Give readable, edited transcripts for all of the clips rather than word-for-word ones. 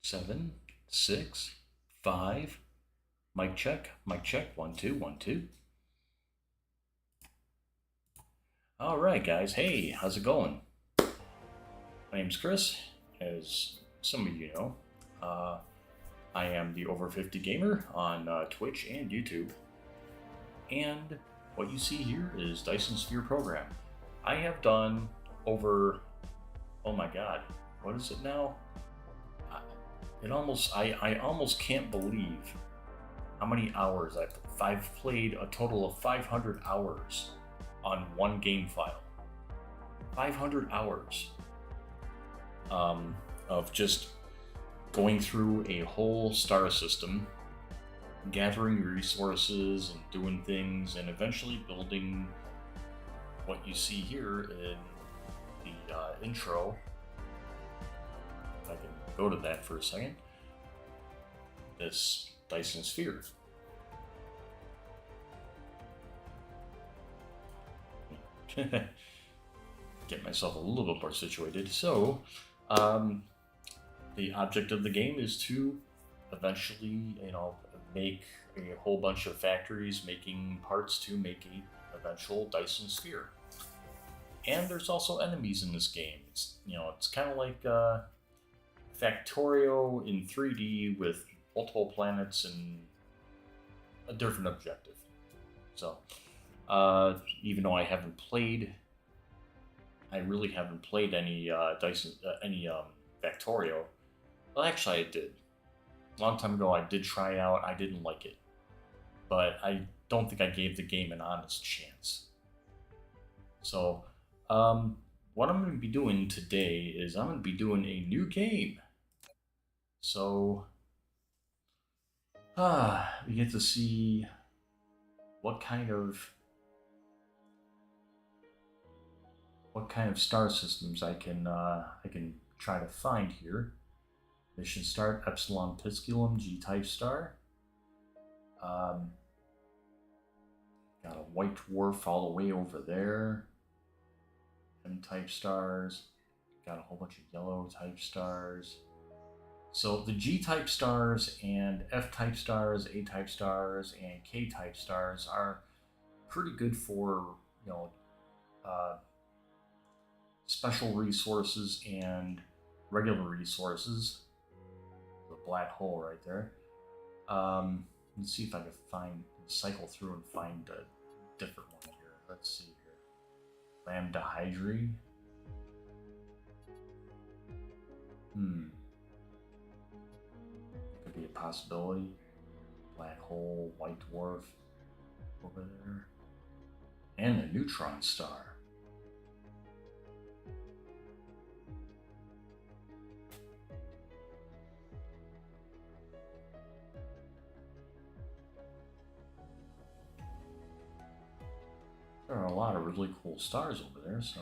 7, 6, 5. Mic check, mic check. 1, 2, 1, 2. All right, guys. Hey, how's it going? My name's Chris. As some of you know, I am the Over50 Gamer on Twitch and YouTube. And what you see here is Dyson Sphere Program. I have done over, oh my god, what is it now? I almost can't believe how many hours I've played. A total of 500 hours on one game file. 500 hours of just going through a whole star system, gathering resources and doing things, and eventually building what you see here in the intro. If I can go to that for a second. This Dyson Sphere. Get myself a little bit more situated. So, the object of the game is to eventually, make a whole bunch of factories making parts to make a eventual Dyson Sphere. And there's also enemies in this game. It's kind of like Factorio in 3D with multiple planets and a different objective. So, even though I really haven't played any Factorio. Well, actually, I did. A long time ago, I did try it out. I didn't like it, but I don't think I gave the game an honest chance. So, what I'm going to be doing today is I'm going to be doing a new game. So, we get to see what kind of star systems I can try to find here. Mission start: Epsilon Pisculum, G-type star. Got a white dwarf all the way over there. M-type stars. Got a whole bunch of yellow type stars. So the G-type stars and F-type stars, A-type stars, and K-type stars are pretty good for, special resources and regular resources. The black hole right there. Let's see if I can cycle through and find a different one here. Let's see here. Lambda Hydri. Could be a possibility. Black hole, white dwarf over there. And a neutron star. There are a lot of really cool stars over there, so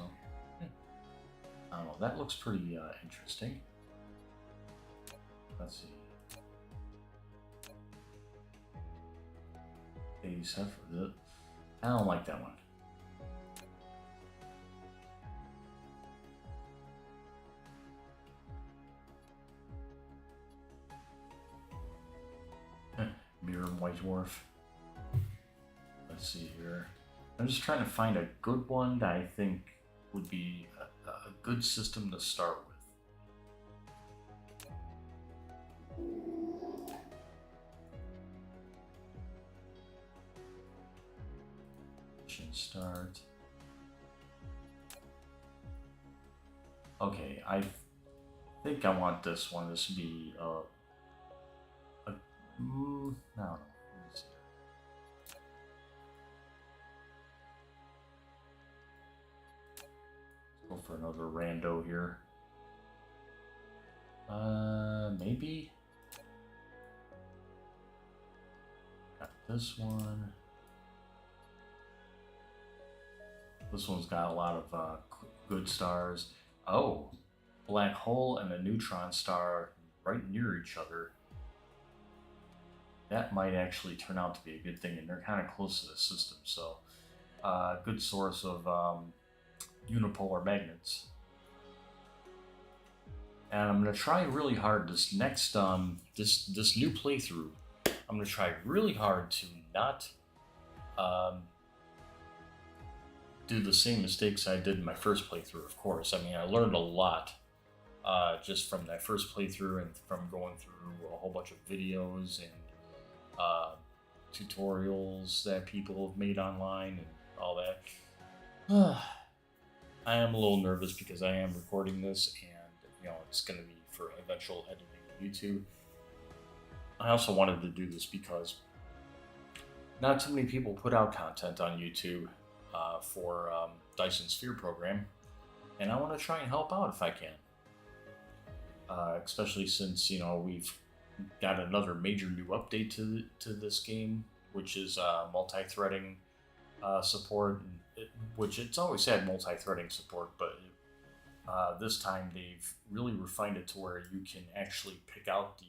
I don't know. That looks pretty interesting. Let's see. I don't like that one. Mirror White Dwarf. Let's see here. I'm just trying to find a good one that I think would be a good system to start with. Mission start. Okay, I think I want this one. This would be I don't know. Go for another rando here. Maybe. Got this one. This one's got a lot of good stars. Oh, black hole and a neutron star right near each other. That might actually turn out to be a good thing, and they're kind of close to the system, so good source of unipolar magnets. and I'm gonna try really hard this next this new playthrough. I'm gonna try really hard to not um, do the same mistakes I did in my first playthrough. Of course, I mean I learned a lot just from that first playthrough and from going through a whole bunch of videos and uh, tutorials that people have made online and all that. I am a little nervous because I am recording this, and it's going to be for eventual editing to YouTube. I also wanted to do this because not too many people put out content on YouTube for Dyson Sphere Program, and I want to try and help out if I can. Especially since we've got another major new update to this game, which is multi-threading support, which it's always had multi-threading support, but this time they've really refined it to where you can actually pick out the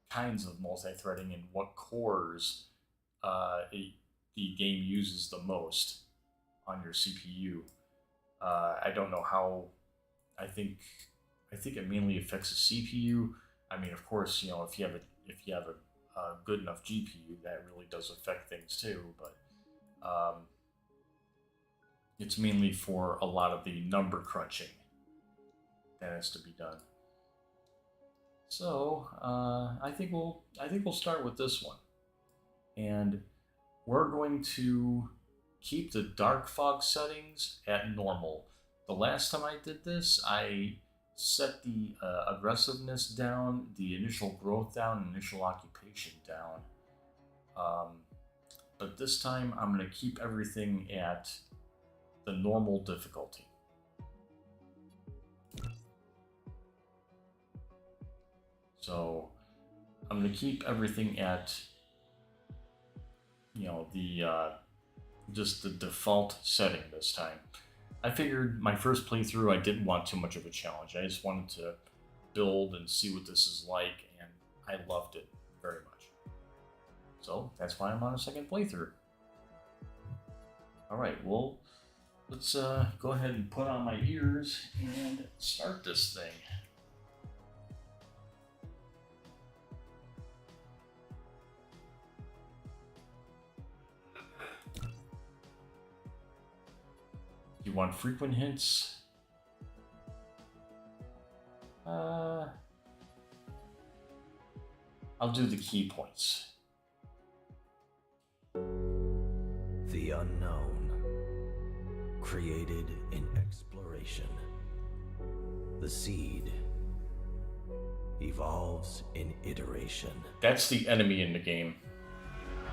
kinds of multi-threading and what cores the game uses the most on your CPU. I don't know how. I think it mainly affects the CPU. I mean, of course, if you have a good enough GPU, that really does affect things too. But it's mainly for a lot of the number crunching that has to be done. So I think we'll start with this one, and we're going to keep the dark fog settings at normal. The last time I did this, I set the aggressiveness down, the initial growth down, initial occupation down. But this time I'm going to keep everything at the normal difficulty. So I'm going to keep everything at just the default setting this time. I figured my first playthrough I didn't want too much of a challenge. I just wanted to build and see what this is like, and I loved it very much. So that's why I'm on a second playthrough. Alright, well, let's go ahead and put on my ears and start this thing. You want frequent hints? I'll do the key points. The unknown, created in exploration. The seed evolves in iteration. That's the enemy in the game.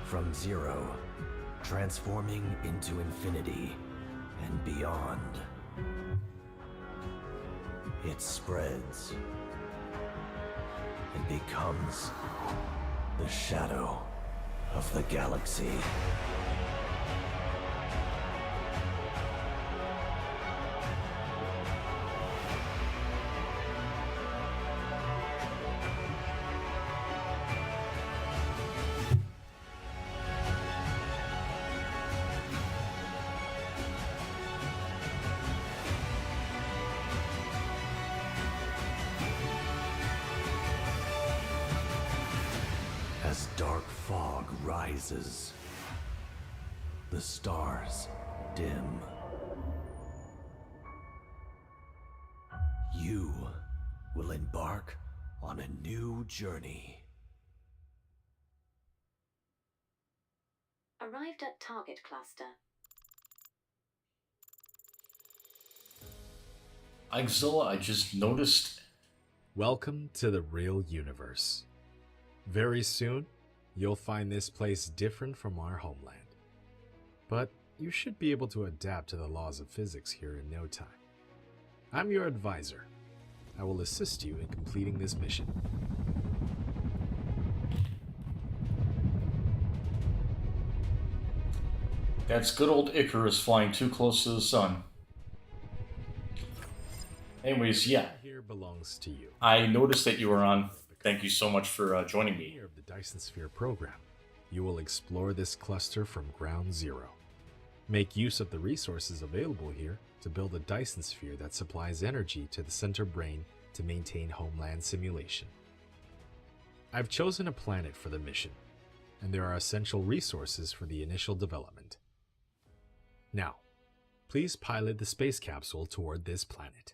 From zero, transforming into infinity and beyond. It spreads and becomes the shadow of the galaxy. As dark fog rises, the stars dim. You will embark on a new journey. Arrived at target cluster. Ixzilla, I just noticed. Welcome to the real universe. Very soon, you'll find this place different from our homeland. But you should be able to adapt to the laws of physics here in no time. I'm your advisor. I will assist you in completing this mission. That's good old Icarus flying too close to the sun. Anyways, yeah. Here belongs to you. I noticed that you were on. Thank you so much for joining me. Of the Dyson Sphere Program, you will explore this cluster from ground zero. Make use of the resources available here to build a Dyson Sphere that supplies energy to the center brain to maintain homeland simulation. I've chosen a planet for the mission, and there are essential resources for the initial development. Now, please pilot the space capsule toward this planet.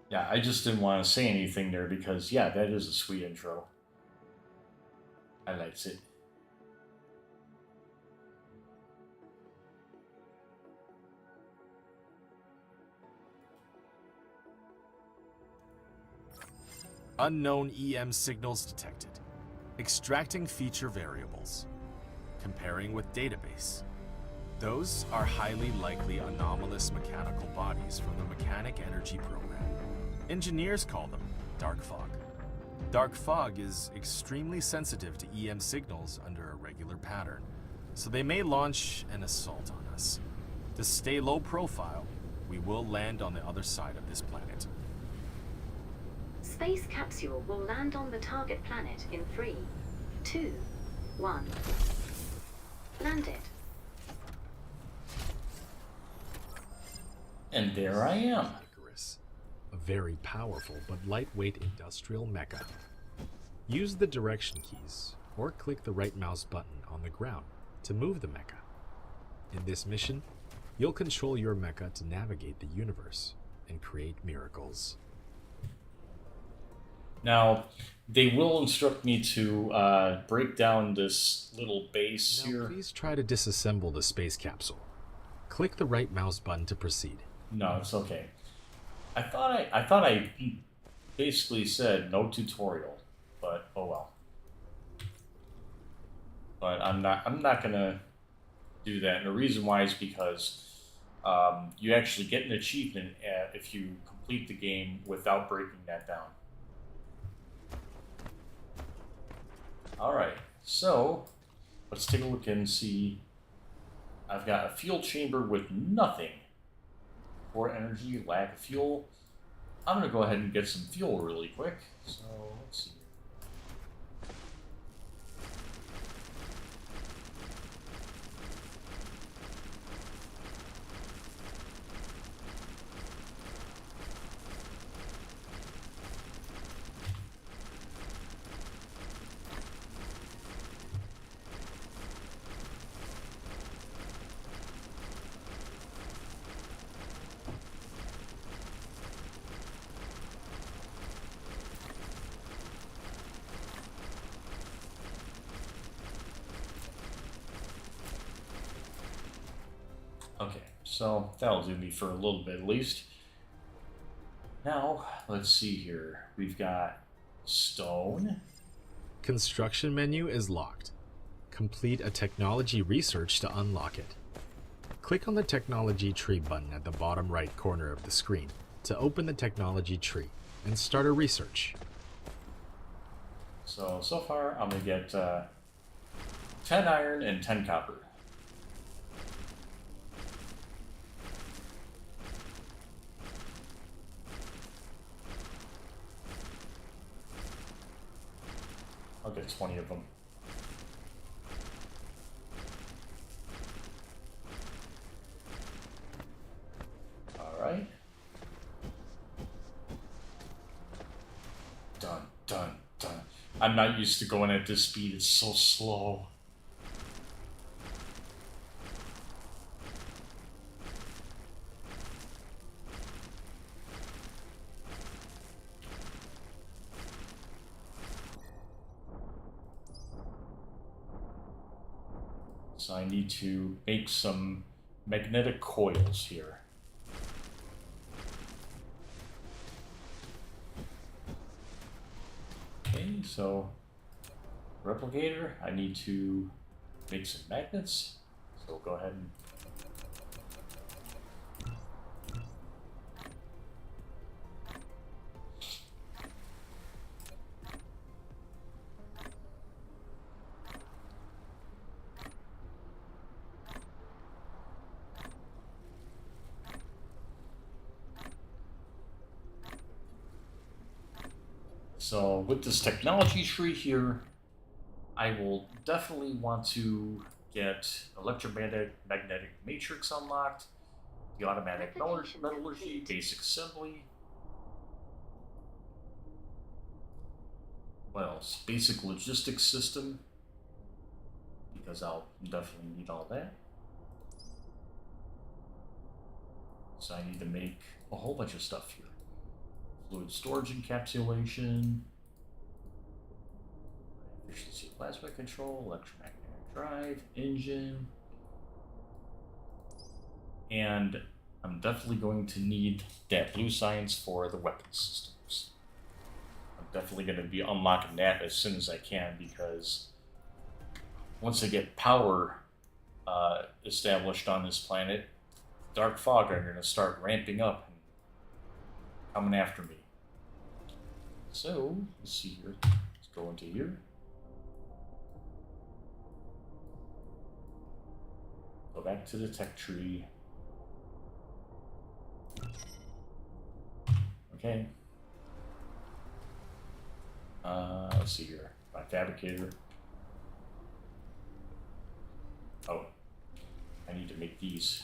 Yeah, I just didn't want to say anything there because, yeah, that is a sweet intro. I likes it. Unknown EM signals detected. Extracting feature variables. Comparing with database. Those are highly likely anomalous mechanical bodies from the Mechanic Energy Program. Engineers call them dark fog. Dark fog is extremely sensitive to EM signals under a regular pattern, so they may launch an assault on us. To stay low profile, we will land on the other side of this planet. Space capsule will land on the target planet in 3, 2, 1. Landed. And there I am. A very powerful but lightweight industrial mecha. Use the direction keys or click the right mouse button on the ground to move the mecha. In this mission, you'll control your mecha to navigate the universe and create miracles. Now, they will instruct me to break down this little base Now, here. please try to disassemble the space capsule. Click the right mouse button to proceed. No, it's okay. I thought I basically said no tutorial, but oh well. But I'm not gonna do that, and the reason why is because you actually get an achievement if you complete the game without breaking that down. All right, so let's take a look and see. I've got a fuel chamber with nothing. Poor energy, lack of fuel. I'm going to go ahead and get some fuel really quick. So, let's see. Okay, so that'll do me for a little bit at least. Now, let's see here. We've got stone. Construction menu is locked. Complete a technology research to unlock it. Click on the technology tree button at the bottom right corner of the screen to open the technology tree and start a research. So far I'm going to get 10 iron and 10 copper. I'll get 20 of them. Alright. Done, done, done. I'm not used to going at this speed, it's so slow. So I need to make some magnetic coils here. Okay, so replicator, I need to make some magnets. So we'll go ahead and so with this technology tree here, I will definitely want to get electromagnetic matrix unlocked, the automatic Replication metallurgy, complete. basic assembly. What else? Basic logistics system, because I'll definitely need all that. So I need to make a whole bunch of stuff here. Fluid storage encapsulation, efficiency plasma control, electromagnetic drive, engine. And I'm definitely going to need that blue science for the weapon systems. I'm definitely going to be unlocking that as soon as I can, because once I get power established on this planet, Dark Fog are going to start ramping up and coming after me. So, let's see here. Let's go into here. Go back to the tech tree. Okay. Let's see here. My fabricator. Oh, I need to make these.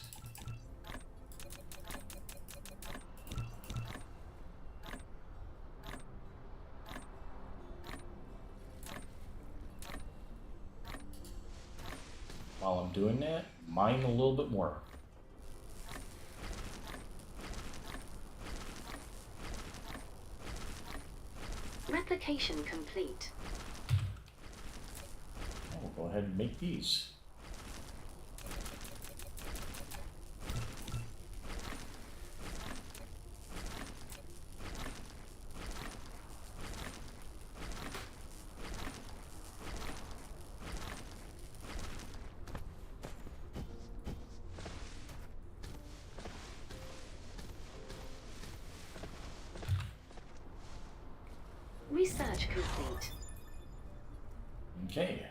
While I'm doing that, mine a little bit more. Replication complete. We'll go ahead and make these. Research complete. Okay.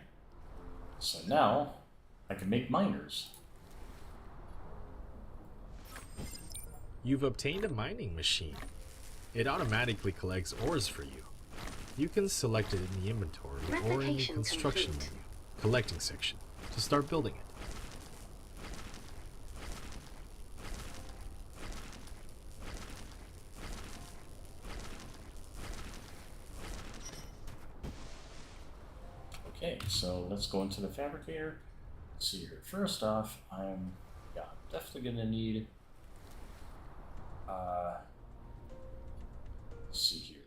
So now I can make miners. You've obtained a mining machine. It automatically collects ores for you. You can select it in the inventory or in the Replication construction complete. menu, collecting section, to start building it. Okay, so let's go into the fabricator. Let's see here. First off, I'm definitely gonna need let's see here.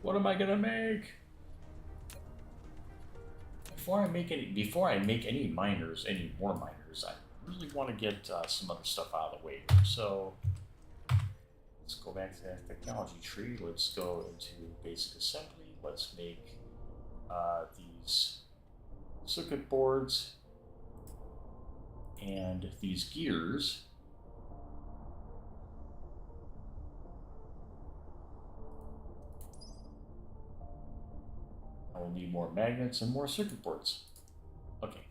What am I gonna make? Before I make any miners, any more miners, I really want to get some other stuff out of the way. So let's go back to that technology tree. Let's go into basic assembly. Let's make these circuit boards and these gears. I will need more magnets and more circuit boards. Okay.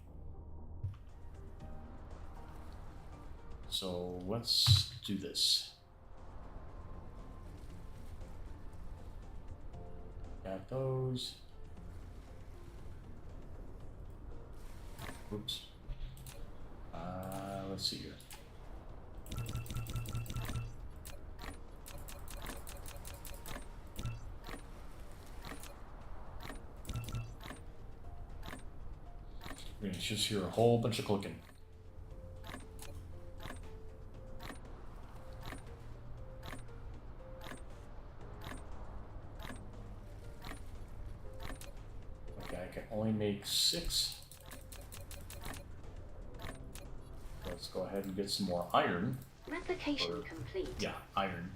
So let's do this. Got those. Oops. Let's see here. You're gonna just hear a whole bunch of clicking. Okay, I can only make 6. Let's go ahead and get some more iron. Replication complete. Yeah, iron.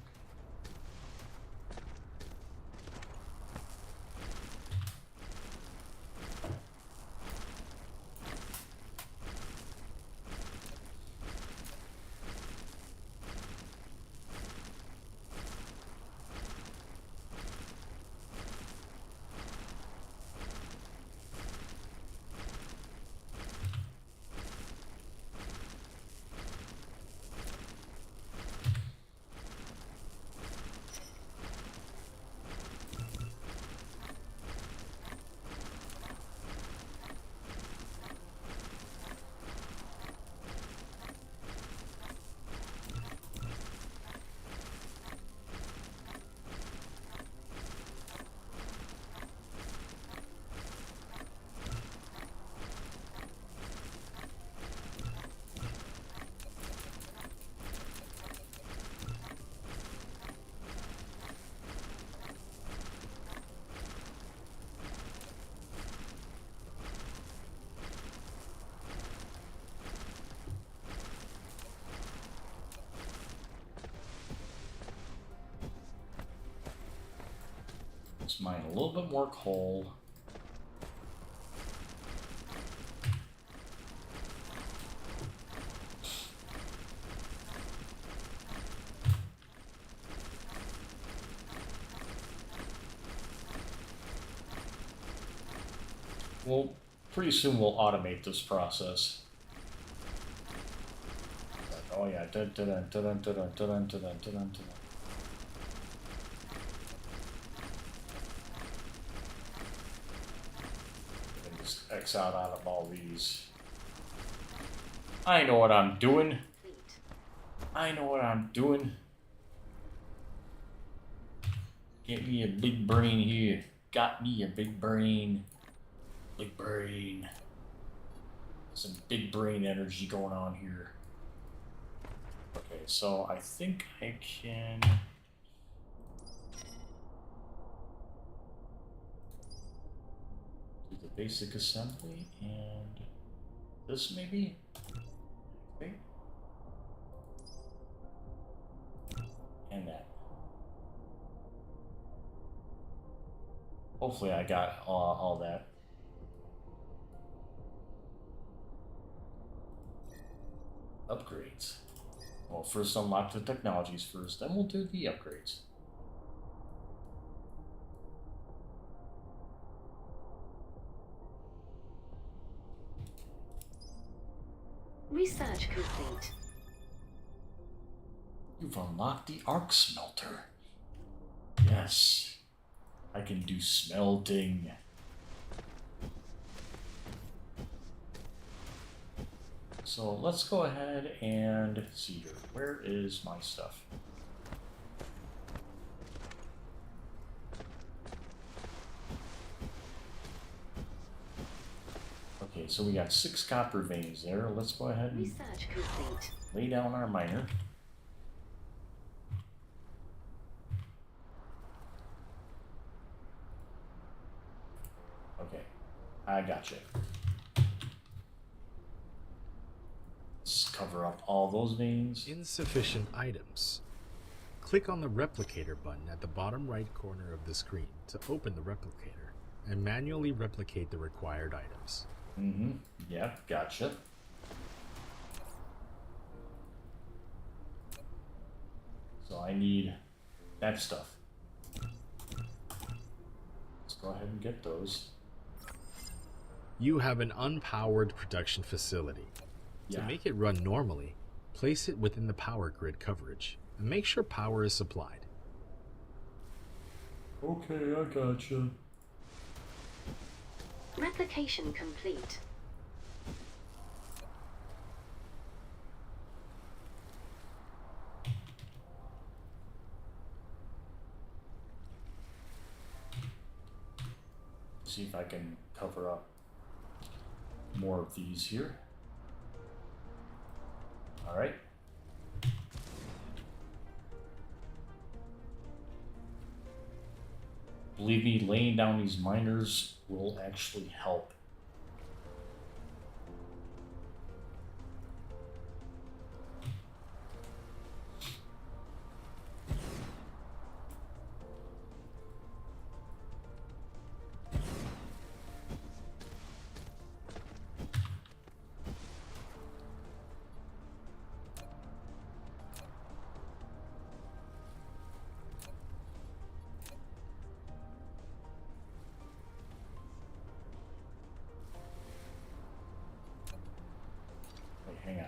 Let's mine a little bit more coal. Well, pretty soon we'll automate this process. Oh yeah, and just X out of all these. I know what I'm doing. I know what I'm doing. Get me a big brain here. Got me a big brain. Big brain. Some big brain energy going on here. Okay, so I think I can... do the basic assembly and this maybe? Okay. And that. Hopefully I got all that. Upgrades. Well, first unlock the technologies first, then we'll do the upgrades. Research complete. You've unlocked the arc smelter. Yes. I can do smelting. So let's go ahead and see here. Where is my stuff? Okay, so we got 6 copper veins there. Let's go ahead and Research complete. lay down our miner. Okay, I gotcha. Let's cover up all those veins. Insufficient items. Click on the replicator button at the bottom right corner of the screen to open the replicator and manually replicate the required items. Mm-hmm. Yep, gotcha. So I need that stuff. Let's go ahead and get those. You have an unpowered production facility. To Yeah. make it run normally, place it within the power grid coverage and make sure power is supplied. Okay, I gotcha. Replication complete. See if I can cover up more of these here. All right. Believe me, laying down these miners will actually help. Wait, hang on.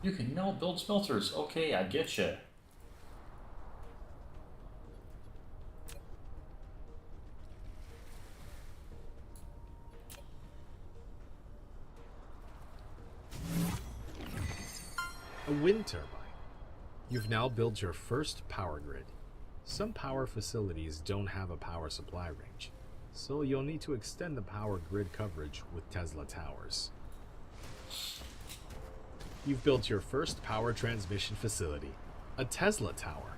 You can now build smelters. Okay, I get you. A wind turbine. You've now built your first power grid. Some power facilities don't have a power supply range, so you'll need to extend the power grid coverage with Tesla towers. You've built your first power transmission facility, a Tesla tower.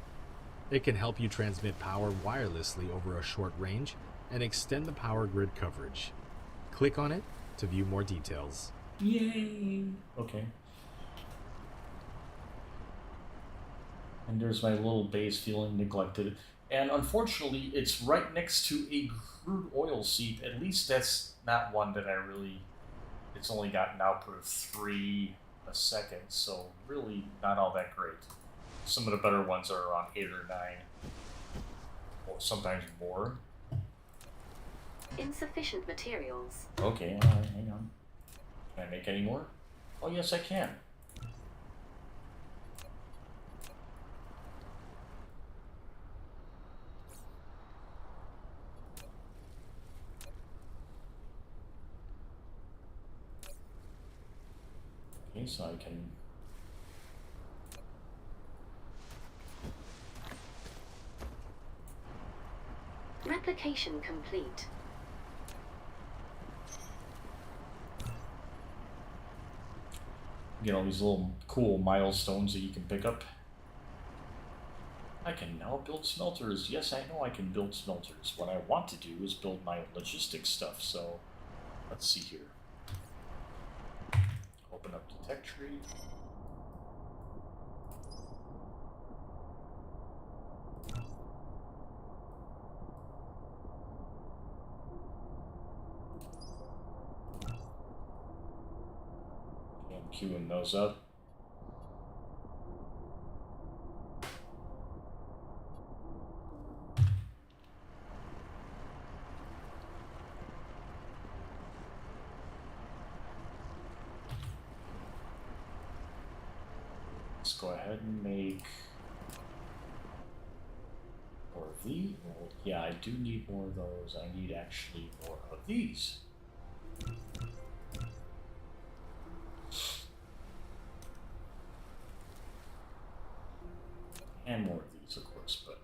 It can help you transmit power wirelessly over a short range and extend the power grid coverage. Click on it to view more details. Yay! Okay. And there's my little base feeling neglected. And unfortunately, it's right next to a crude oil seep. At least that's not one that I really... It's only got an output of 3 a second, so really not all that great. Some of the better ones are around 8 or 9. Or sometimes more. Insufficient materials. Okay, alright, hang on. Can I make any more? Oh yes, I can. Okay, so I can... Replication complete. Get all these little cool milestones that you can pick up. I can now build smelters. Yes, I know I can build smelters. What I want to do is build my logistics stuff, so let's see here. Open up the tech tree. Okay, I'm queuing those up. Let's go ahead and make more of these. Well, yeah, I do need more of those. I need actually more of these. And more of these, of course, but...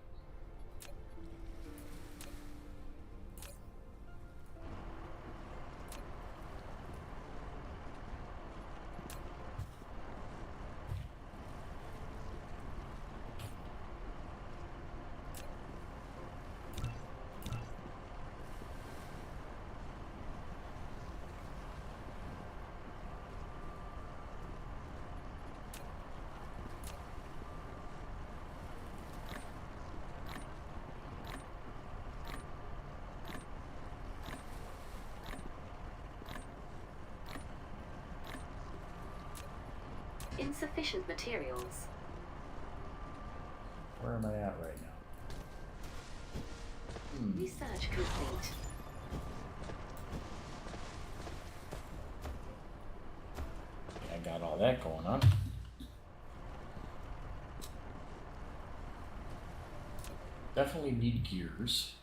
Insufficient materials. Where am I at right now? Research complete. I got all that going on. Definitely need gears.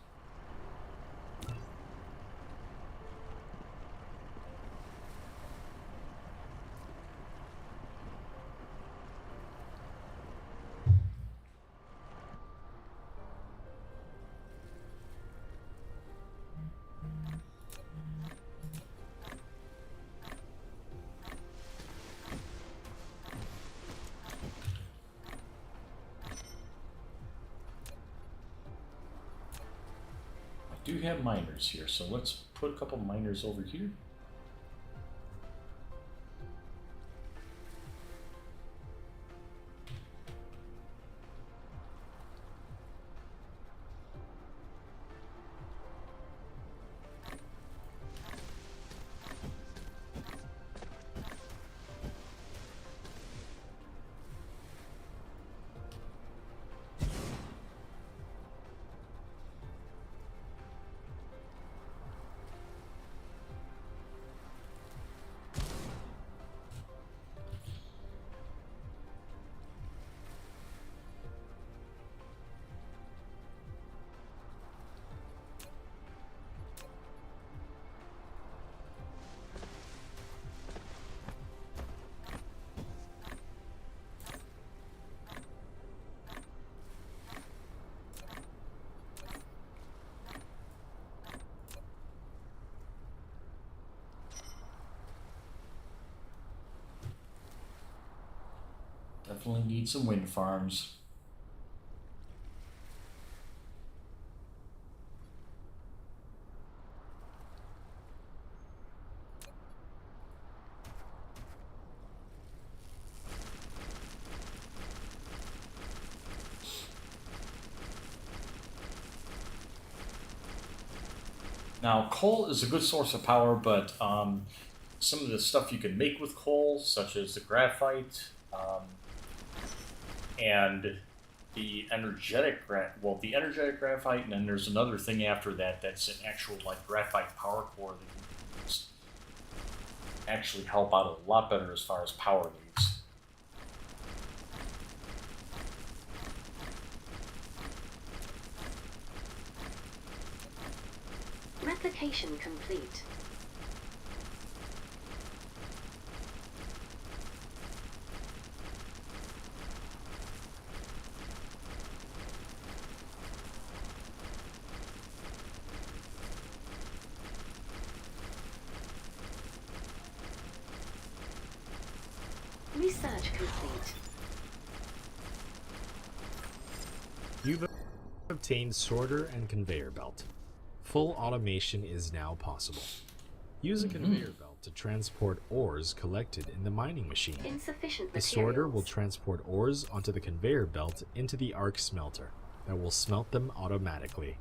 I do have miners here, so let's put a couple miners over here. Definitely need some wind farms. Now, coal is a good source of power, but some of the stuff you can make with coal, such as the graphite and the energetic the energetic graphite, and then there's another thing after that that's an actual like graphite power core that you can use. Actually help out a lot better as far as power needs. Replication complete. Research complete. You've obtained sorter and conveyor belt. Full automation is now possible. Use a conveyor belt to transport ores collected in the mining machine. Insufficient The materials. sorter will transport ores onto the conveyor belt into the arc smelter that will smelt them automatically.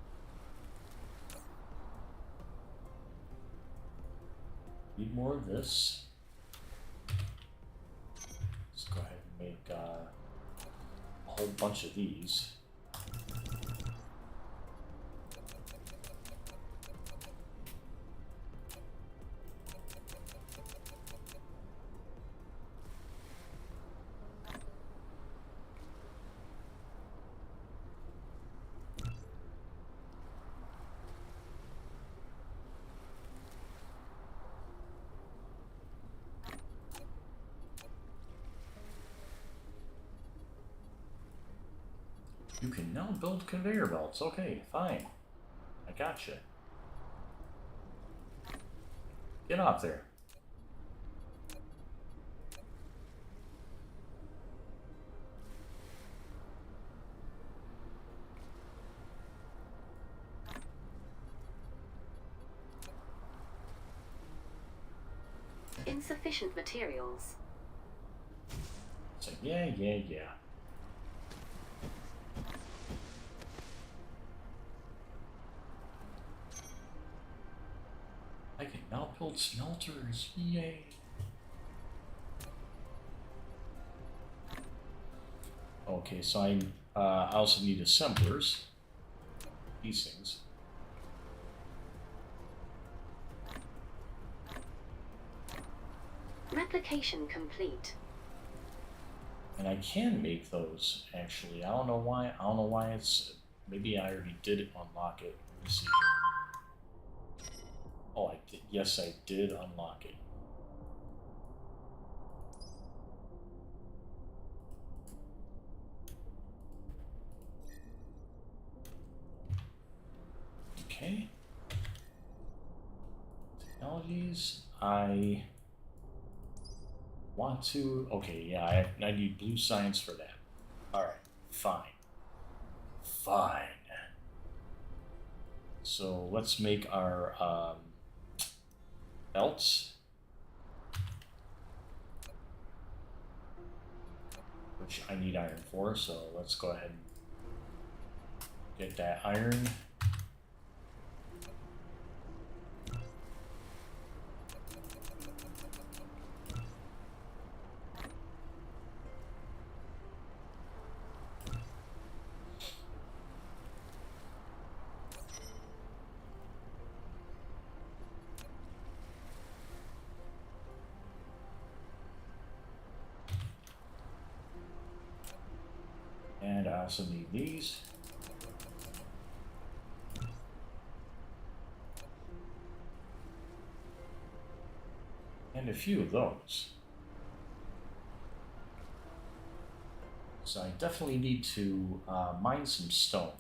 Need more of this. Let's go ahead and make a whole bunch of these. You can now build conveyor belts. Okay, fine. I gotcha. Get up there. Insufficient materials. So yeah. I can now build smelters. Yay. Okay, so I also need assemblers. These things. Replication complete. And I can make those, actually. I don't know why. I don't know why it's... Maybe I already did unlock it. Let me see here. Oh, I did. Yes, I did unlock it. Okay. Technologies. I want to... Okay, yeah, I need blue science for that. Alright, fine. Fine. So let's make our belts. Which I need iron for, so let's go ahead and get that iron. And I also need these. And a few of those. So I definitely need to mine some stone.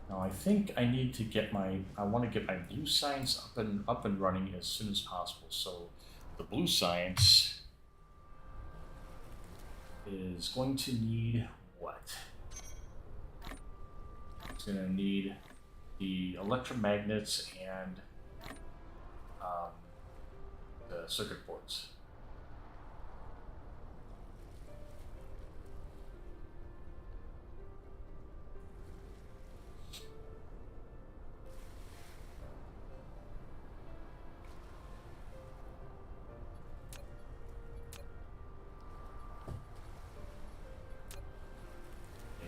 Now I think I need to get I want to get my blue science up and running as soon as possible. So the blue science is going to need what? It's going to need the electromagnets and the circuit boards.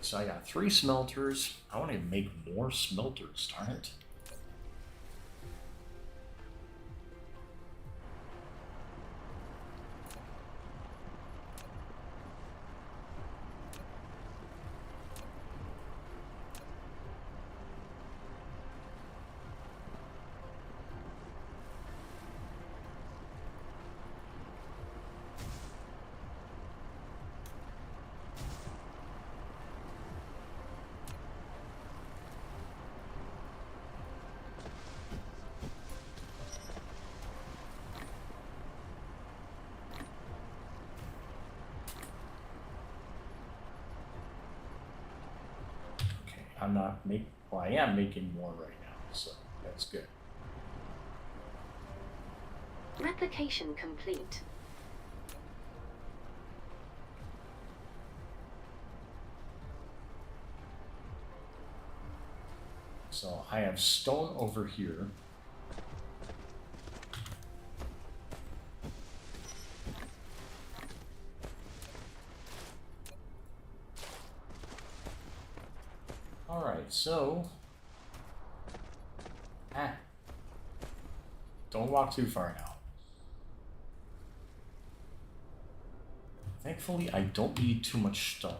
So I got 3 smelters. I want to make more smelters, darn it. I'm not making, well, I am making more right now, so that's good. Replication complete. So I have stone over here. Alright, so... Don't walk too far now. Thankfully, I don't need too much stone.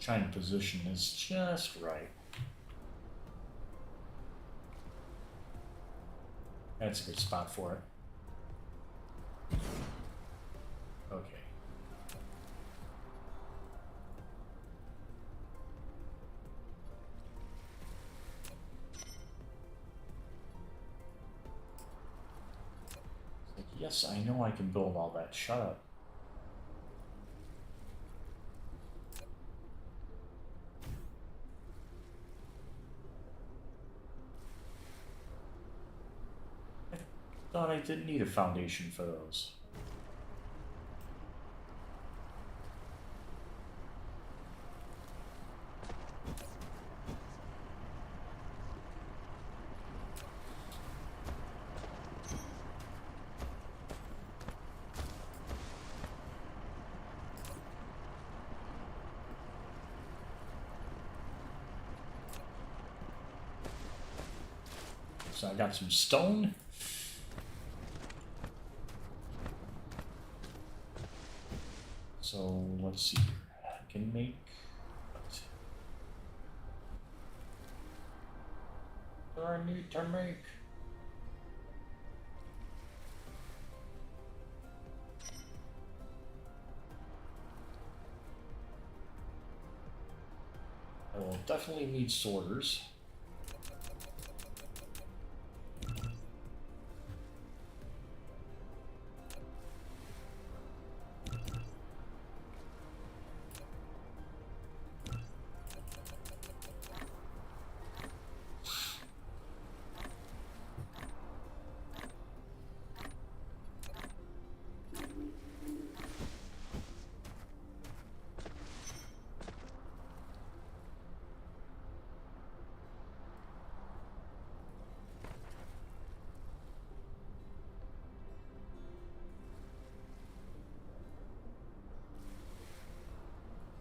Trying to position this just right. That's a good spot for it. Okay. It's like, yes, I know I can build all that. Shut up. Thought I didn't need a foundation for those. So I got some stone. So let's see here. I can make what? Do I need to make? I will definitely need sorters.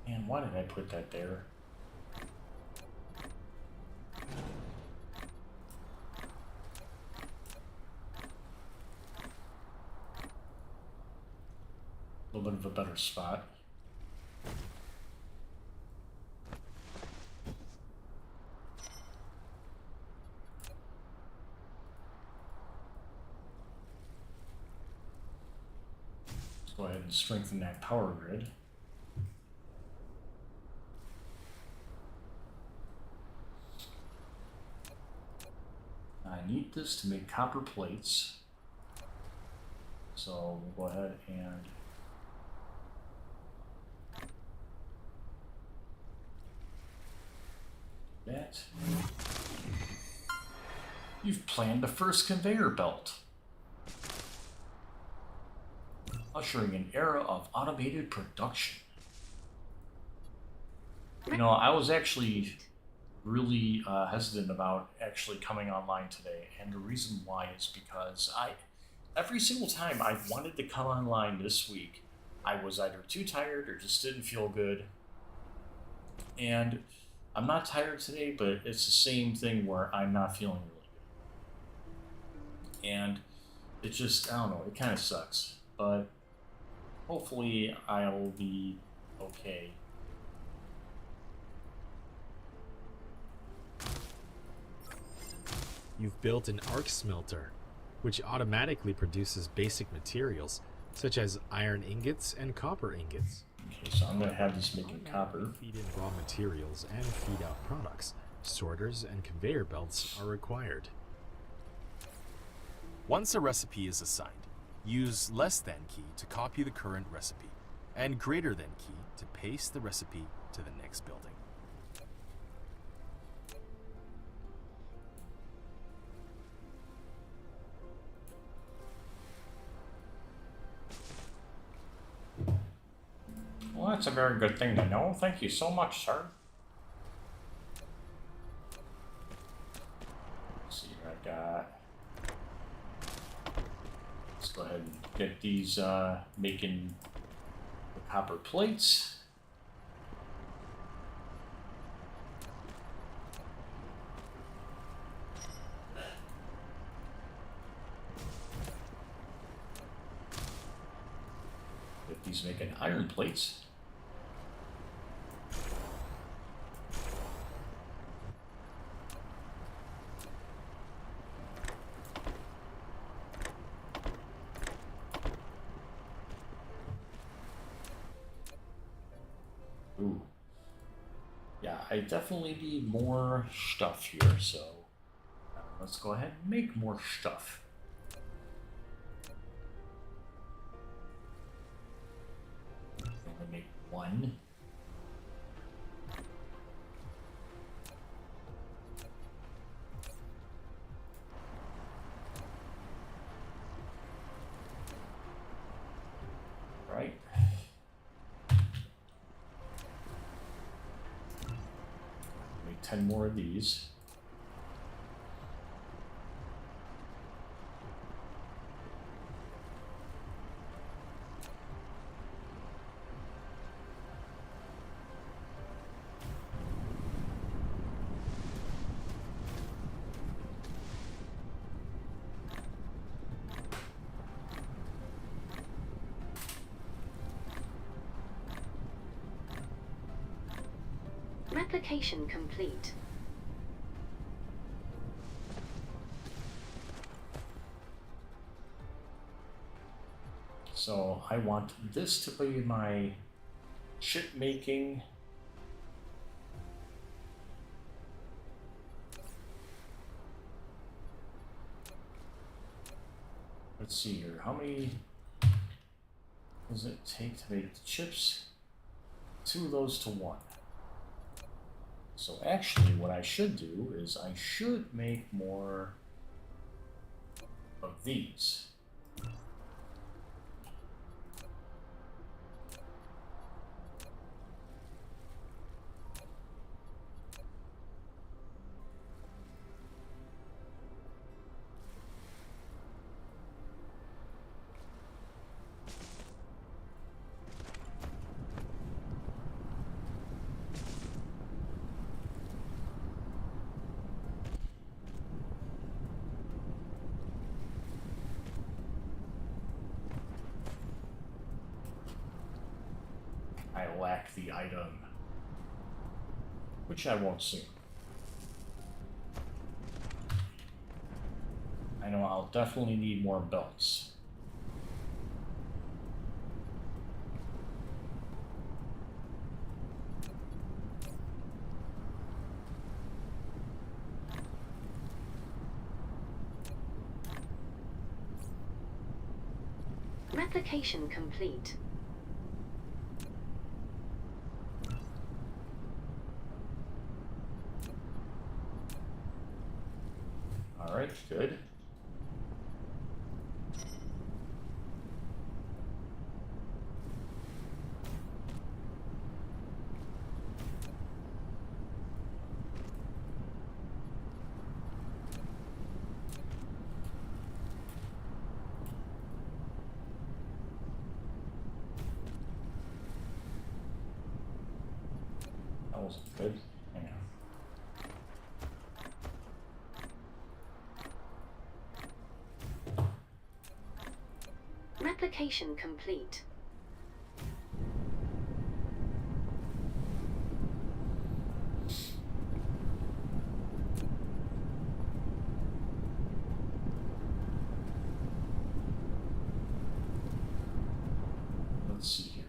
Man, why did I put that there? A little bit of a better spot. go ahead and strengthen that power grid. I need this to make copper plates. So we'll go ahead and that. You've planned the first conveyor belt, ushering an era of automated production. You know, I was actually really hesitant about actually coming online today, and the reason why is because every single time I wanted to come online this week, I was either too tired or just didn't feel good. And I'm not tired today, but it's the same thing where I'm not feeling really good. And it just, I don't know, it kind of sucks. But hopefully I'll be okay. You've built an arc smelter, which automatically produces basic materials, such as iron ingots and copper ingots. Okay, so I'm going to have this making copper. Feed in raw materials and feed out products. Sorters and conveyor belts are required. Once a recipe is assigned, use less than key to copy the current recipe, and greater than key to paste the recipe to the next building. Well, that's a very good thing to know. Thank you so much, sir. Let's see what I got. Let's go ahead and get these making the copper plates. Get these making iron plates. Ooh. Yeah, I definitely need more stuff here, so let's go ahead and make more stuff. Only make one. Right. Make 10 more of these. Replication complete. So I want this to be my chip making. Let's see here. How many does it take to make the chips? 2 of those to 1. So actually what I should do is I should make more of these. I lack the item, which I won't soon. I know I'll definitely need more belts. Replication complete. Alright, good. That wasn't good. Hang on. Replication complete. Let's see here.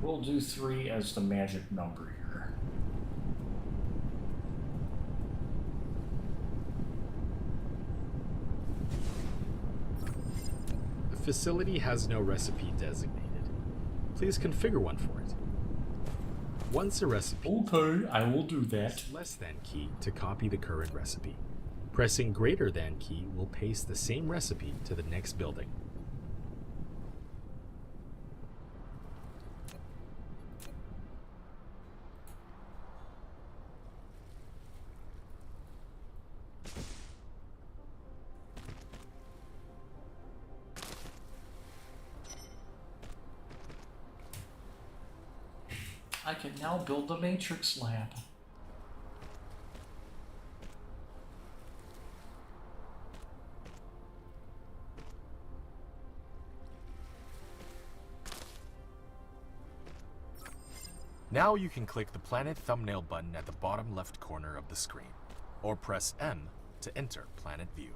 We'll do 3 as the magic number here. The facility has no recipe designated. Please configure one for it. Once a recipe, Okay, I will do that. press less than key to copy the current recipe. Pressing greater than key will paste the same recipe to the next building. I can now build the Matrix lab. Now you can click the planet thumbnail button at the bottom left corner of the screen, or press M to enter planet view.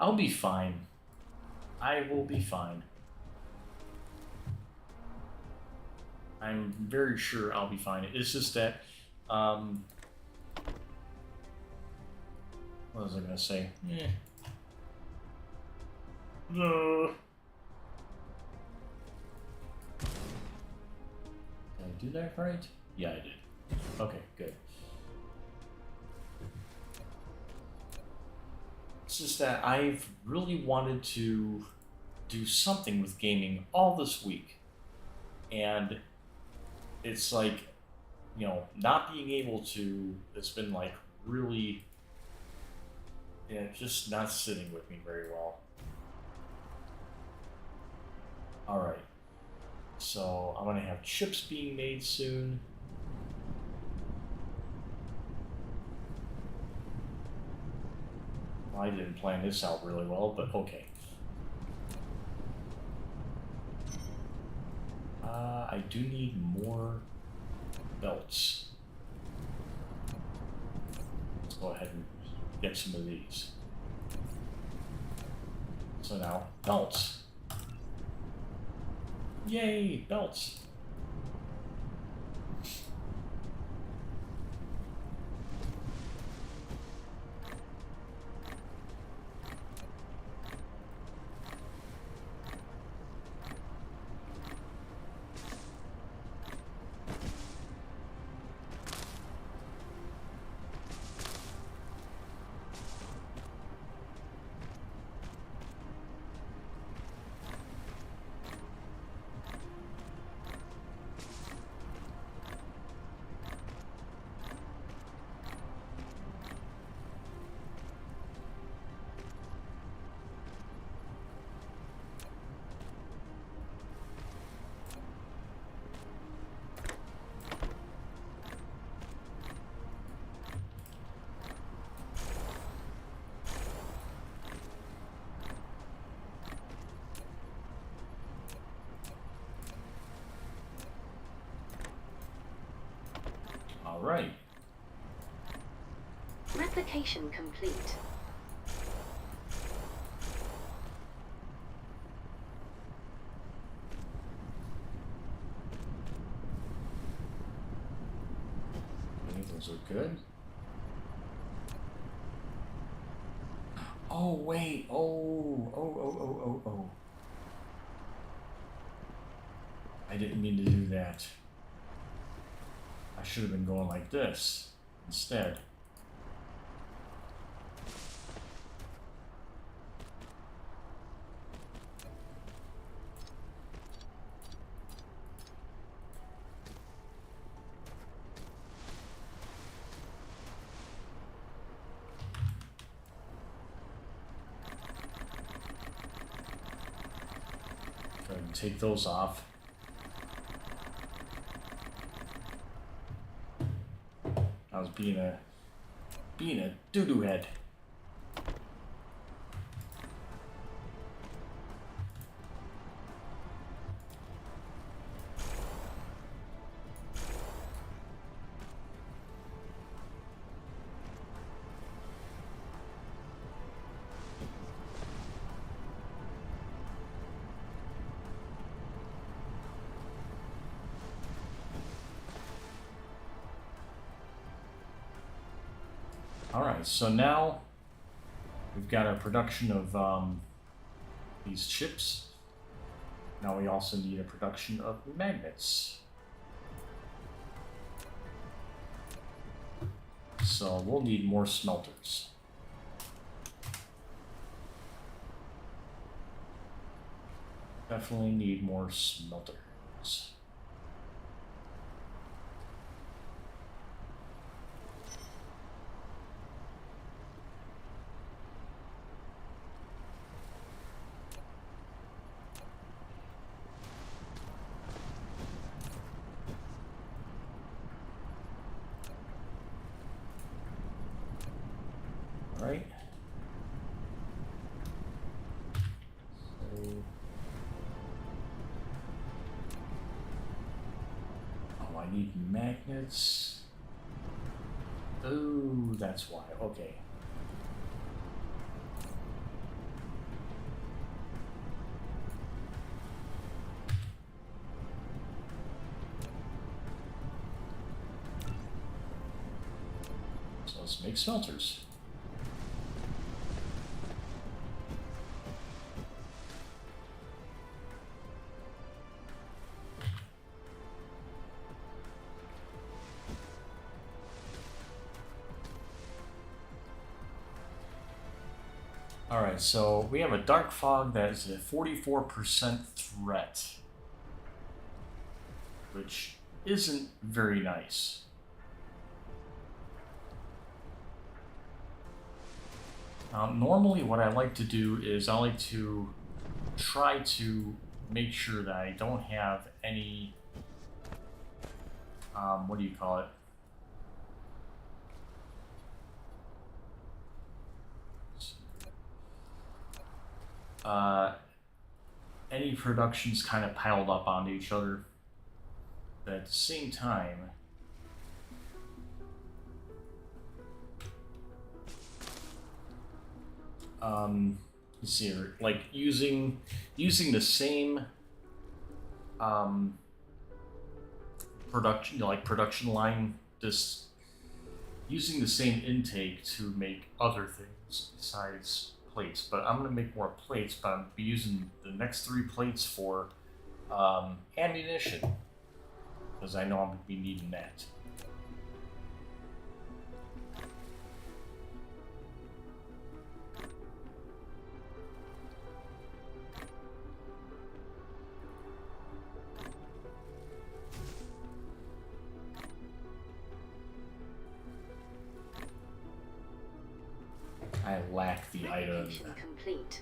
I'll be fine. I will be fine. I'm very sure I'll be fine. It's just that, what was I gonna say? No. Did I do that right? Yeah, I did. Okay, good. It's just that I've really wanted to do something with gaming all this week. And it's like, you know, not being able to, it's been like really, yeah, just not sitting with me very well. Alright. So I'm gonna have chips being made soon. I didn't plan this out really well, but okay. I do need more belts. Let's go ahead and get some of these. So now, belts. Yay, belts. All right. Replication complete. Okay, those are good. Oh, wait. Oh. I didn't mean to do that. I should have been going like this instead. Go ahead and take those off. I was being a doo-doo head. Alright, so now we've got a production of these chips. Now we also need a production of magnets. So we'll need more smelters. Definitely need more smelters. Right? So, oh, I need magnets. Oh, that's why. Okay. So let's make smelters. Alright, so we have a dark fog that is a 44% threat, which isn't very nice. Normally what I like to do is I like to try to make sure that I don't have any, what do you call it? Any productions kind of piled up onto each other, but at the same time, let's see here, like using the same production, like production line, just using the same intake to make other things besides plates. But I'm going to make more plates, but I'm going to be using the next 3 plates for ammunition, because I know I'm going to be needing that. I lack the item. Replication complete.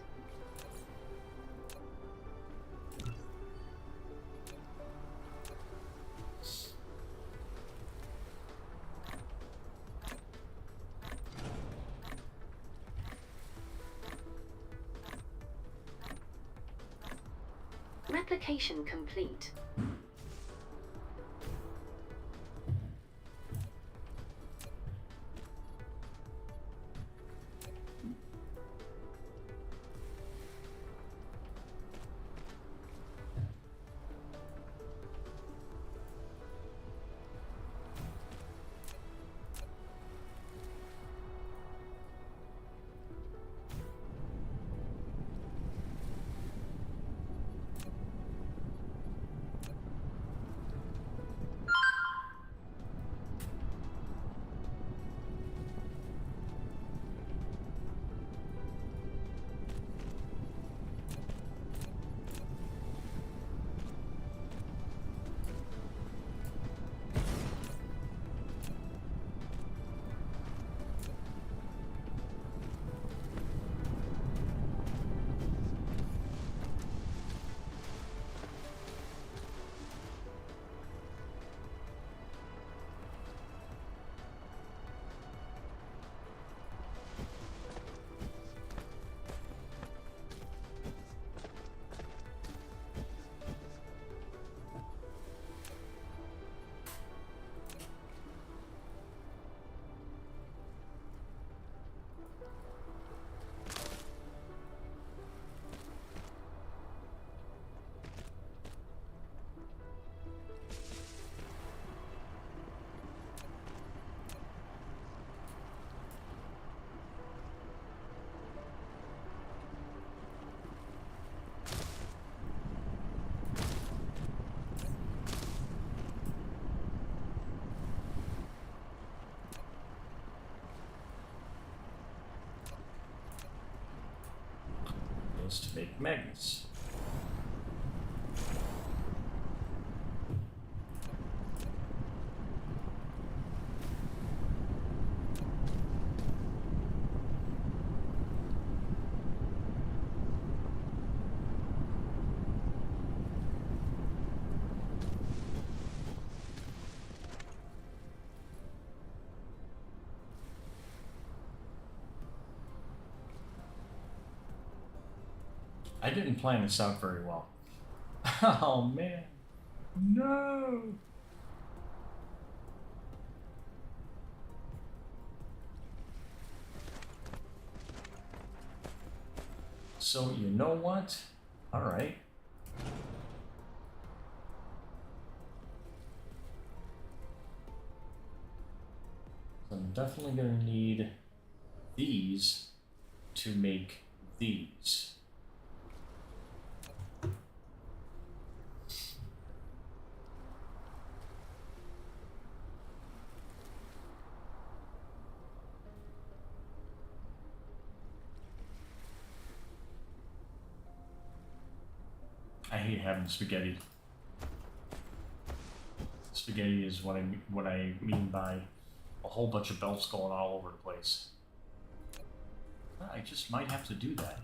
Replication complete. materials to make magnets. I didn't plan this out very well. Oh man. No. So you know what? All right. So I'm definitely going to need these to make these. I hate having spaghetti. Spaghetti is what I mean by a whole bunch of belts going all over the place. I just might have to do that.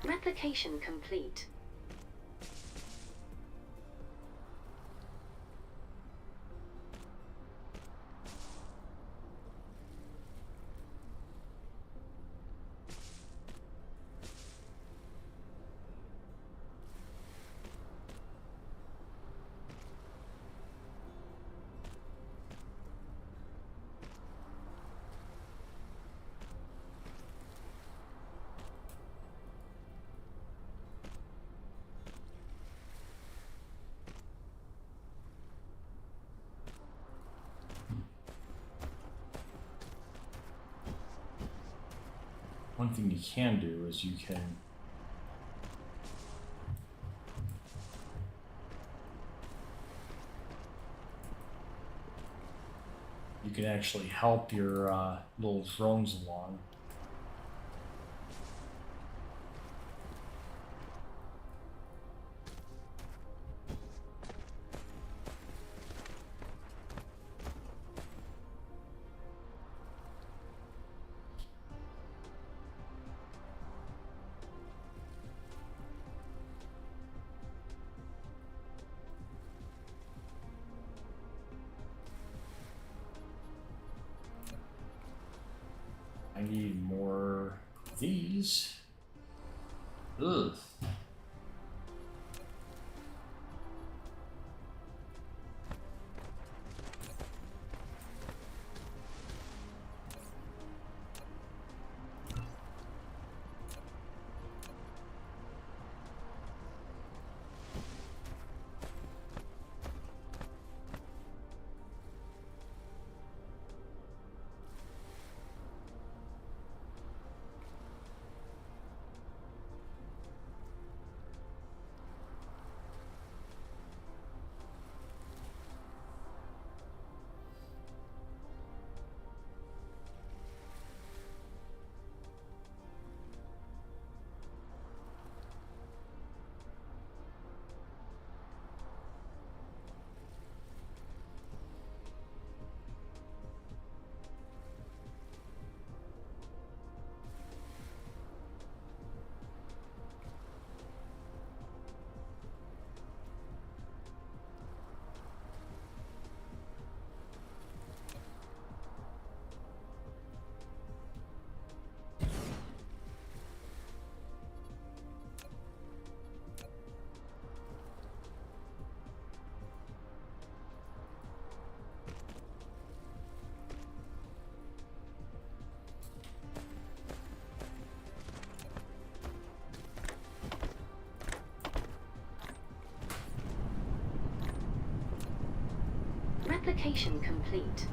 Replication complete. One thing you can do is you can actually help your little drones along. I need more of these. Ugh. Replication complete.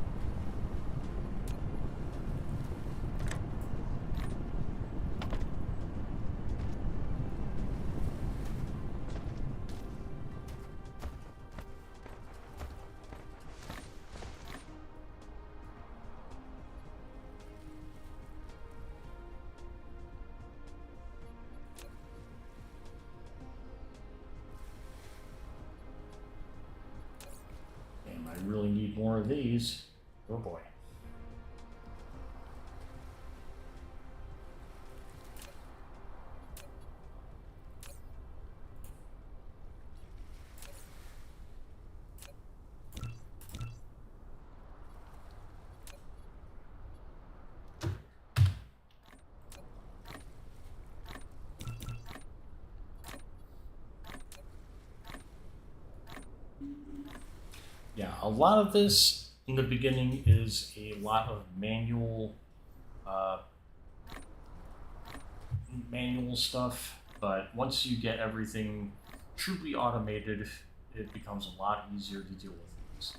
And I really need more of these. Oh boy. Yeah, a lot of this in the beginning is a lot of manual stuff, but once you get everything truly automated, it becomes a lot easier to deal with things.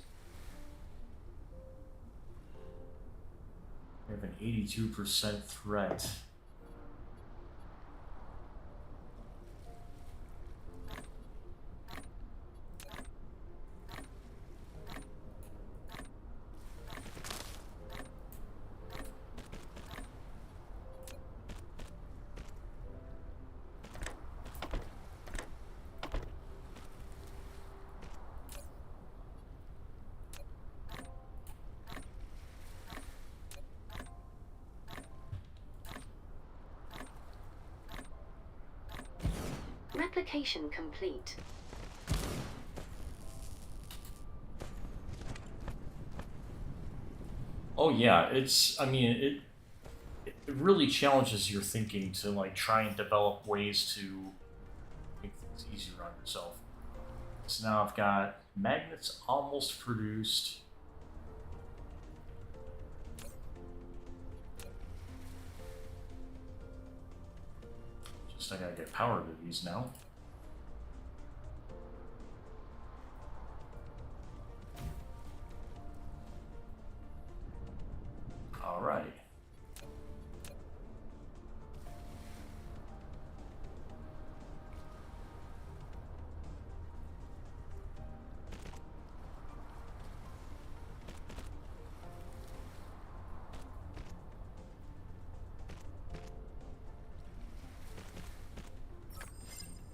We have an 82% threat. Replication complete. Oh yeah, I mean, it really challenges your thinking to like try and develop ways to make things easier on yourself. So now I've got magnets almost produced. Just I gotta get power to these now. All right.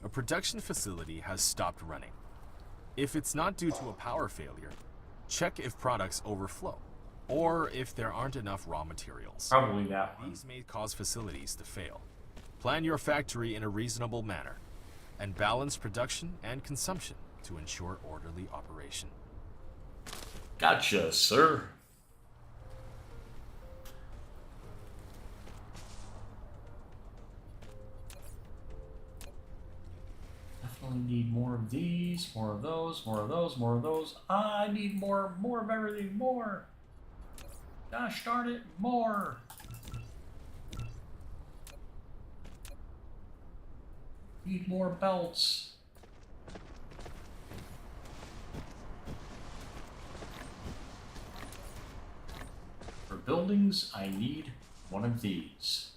A production facility has stopped running. If it's not due to a power failure, check if products overflow, or if there aren't enough raw materials. Probably that one. These may cause facilities to fail. Plan your factory in a reasonable manner, and balance production and consumption to ensure orderly operation. Gotcha, sir. Definitely need more of these, more of those, more of those, more of those. I need more of everything, more. Gosh darn it, more. Need more belts. For buildings, I need one of these.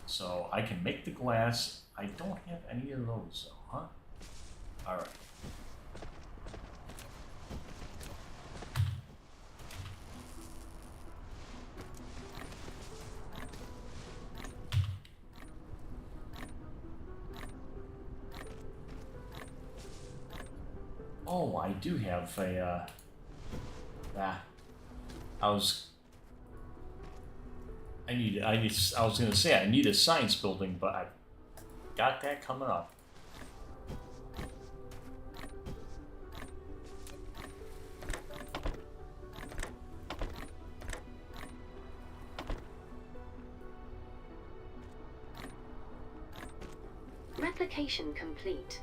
So I can make the glass. I don't have any of those though, huh? Alright. Oh, I do have a, I was gonna say I need a science building, but I got that coming up. Replication complete.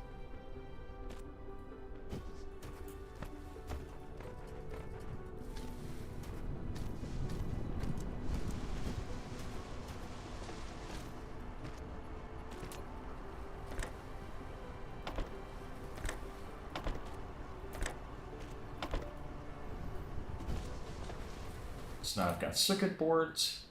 So now I've got circuit boards.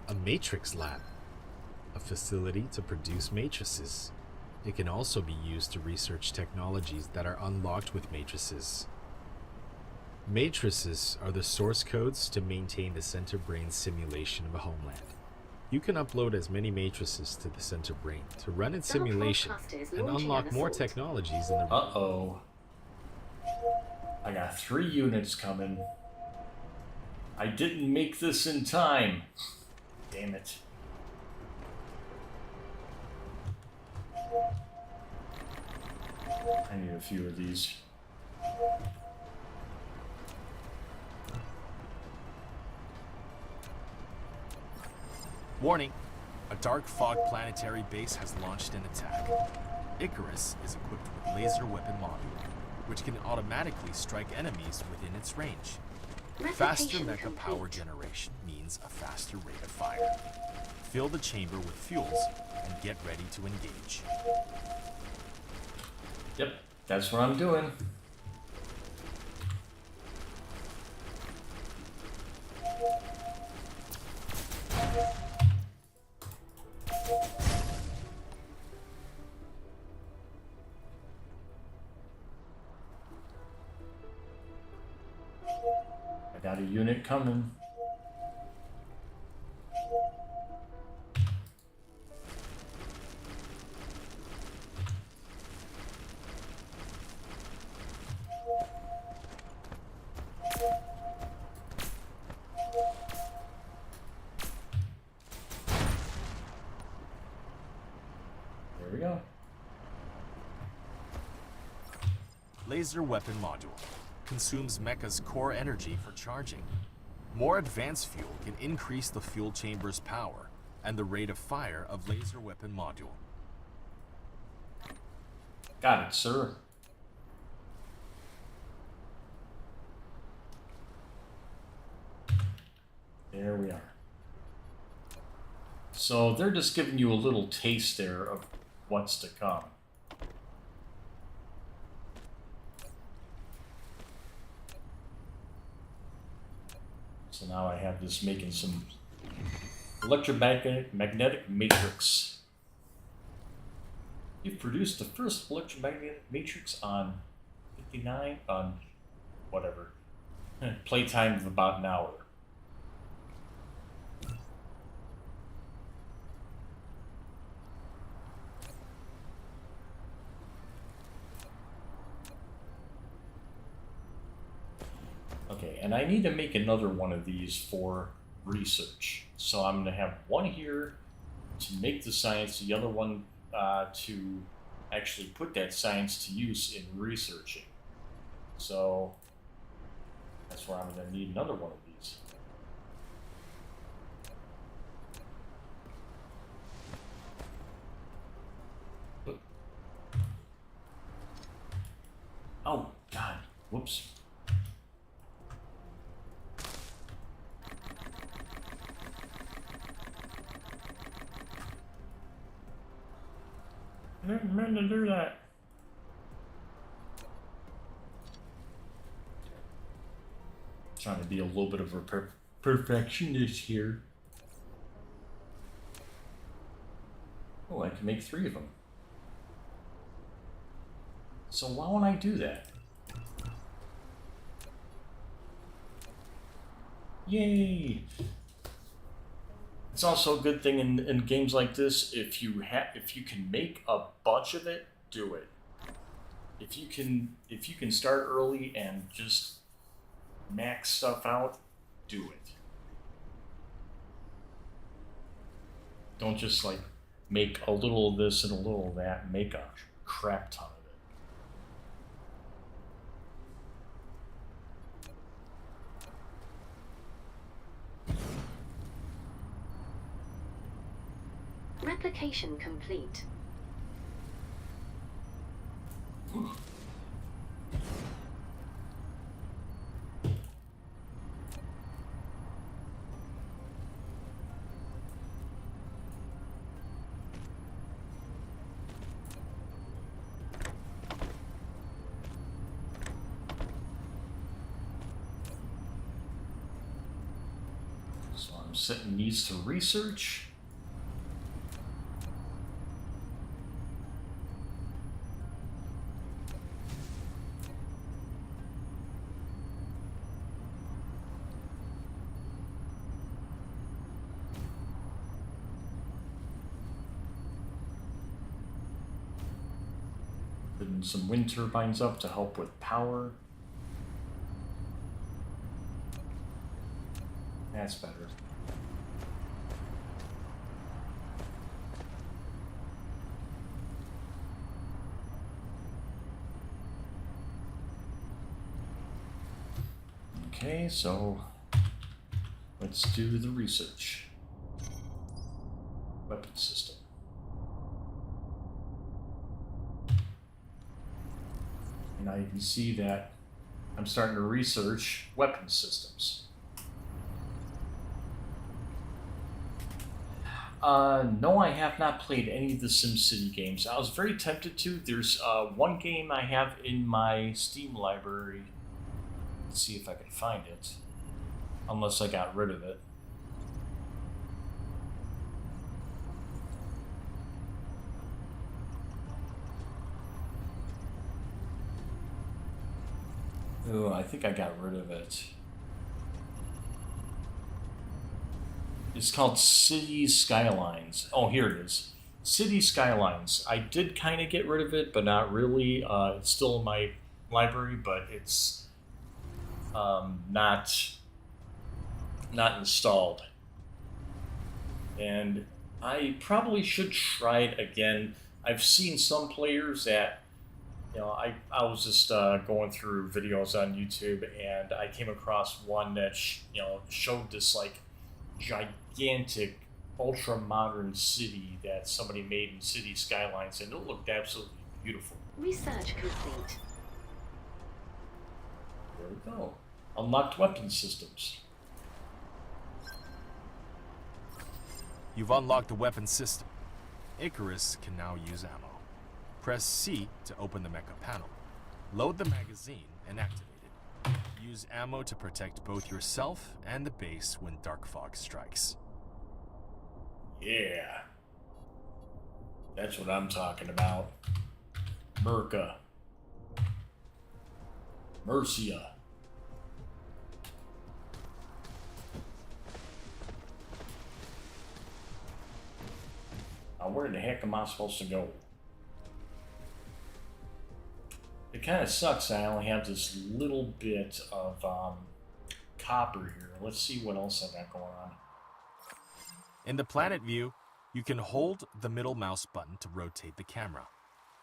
A matrix lab, a facility to produce matrices. It can also be used to research technologies that are unlocked with matrices. Matrices are the source codes to maintain the center brain simulation of a homeland. You can upload as many matrices to the center brain to run its simulation and unlock more technologies in the room. Uh-oh. I got 3 units coming. I didn't make this in time. Damn it. I need a few of these. Warning! A dark fog planetary base has launched an attack. Icarus is equipped with laser weapon module, which can automatically strike enemies within its range. Faster mecha power generation means a faster rate of fire. Fill the chamber with fuels and get ready to engage. Yep, that's what I'm doing. I got a unit coming. There we go. Laser weapon module consumes mecha's core energy for charging. More advanced fuel can increase the fuel chamber's power and the rate of fire of laser weapon module. Got it, sir. There we are. So they're just giving you a little taste there of what's to come. So now I have this making some electromagnetic matrix. You've produced the first electromagnetic matrix on 59, on whatever. Playtime of about an hour. Okay, and I need to make another one of these for research. So I'm going to have one here to make the science, the other one to actually put that science to use in researching. So that's where I'm going to need another one of these. Oh, God. Whoops. I didn't mean to do that. Trying to be a little bit of a perfectionist here. Oh, I can make 3 of them. So why won't I do that? Yay! It's also a good thing in games like this, if you can make a bunch of it, do it. If you can start early and just max stuff out, do it. Don't just like make a little of this and a little of that, make a crap ton of it. Replication complete. I'm setting these to research. Putting some wind turbines up to help with power. That's better. Okay, so let's do the research. Weapon system. And now you can see that I'm starting to research weapon systems. No, I have not played any of the SimCity games. I was very tempted to. There's one game I have in my Steam library. Let's see if I can find it. Unless I got rid of it. Oh, I think I got rid of it. It's called City Skylines. Oh, here it is. City Skylines. I did kind of get rid of it, but not really. It's still in my library, but it's not installed. And I probably should try it again. I've seen some players that, you know, I was just going through videos on YouTube, and I came across one that showed this like gigantic, ultra modern city that somebody made in City Skylines, and it looked absolutely beautiful. Research complete. There we go. Unlocked weapon systems. You've unlocked a weapon system. Icarus can now use ammo. Press C to open the mecha panel. Load the magazine and activate it. Use ammo to protect both yourself and the base when dark fog strikes. Yeah. That's what I'm talking about. Merca. Mercia. Now, where the heck am I supposed to go? It kind of sucks I only have this little bit of copper here. Let's see what else I got going on. In the planet view, you can hold the middle mouse button to rotate the camera.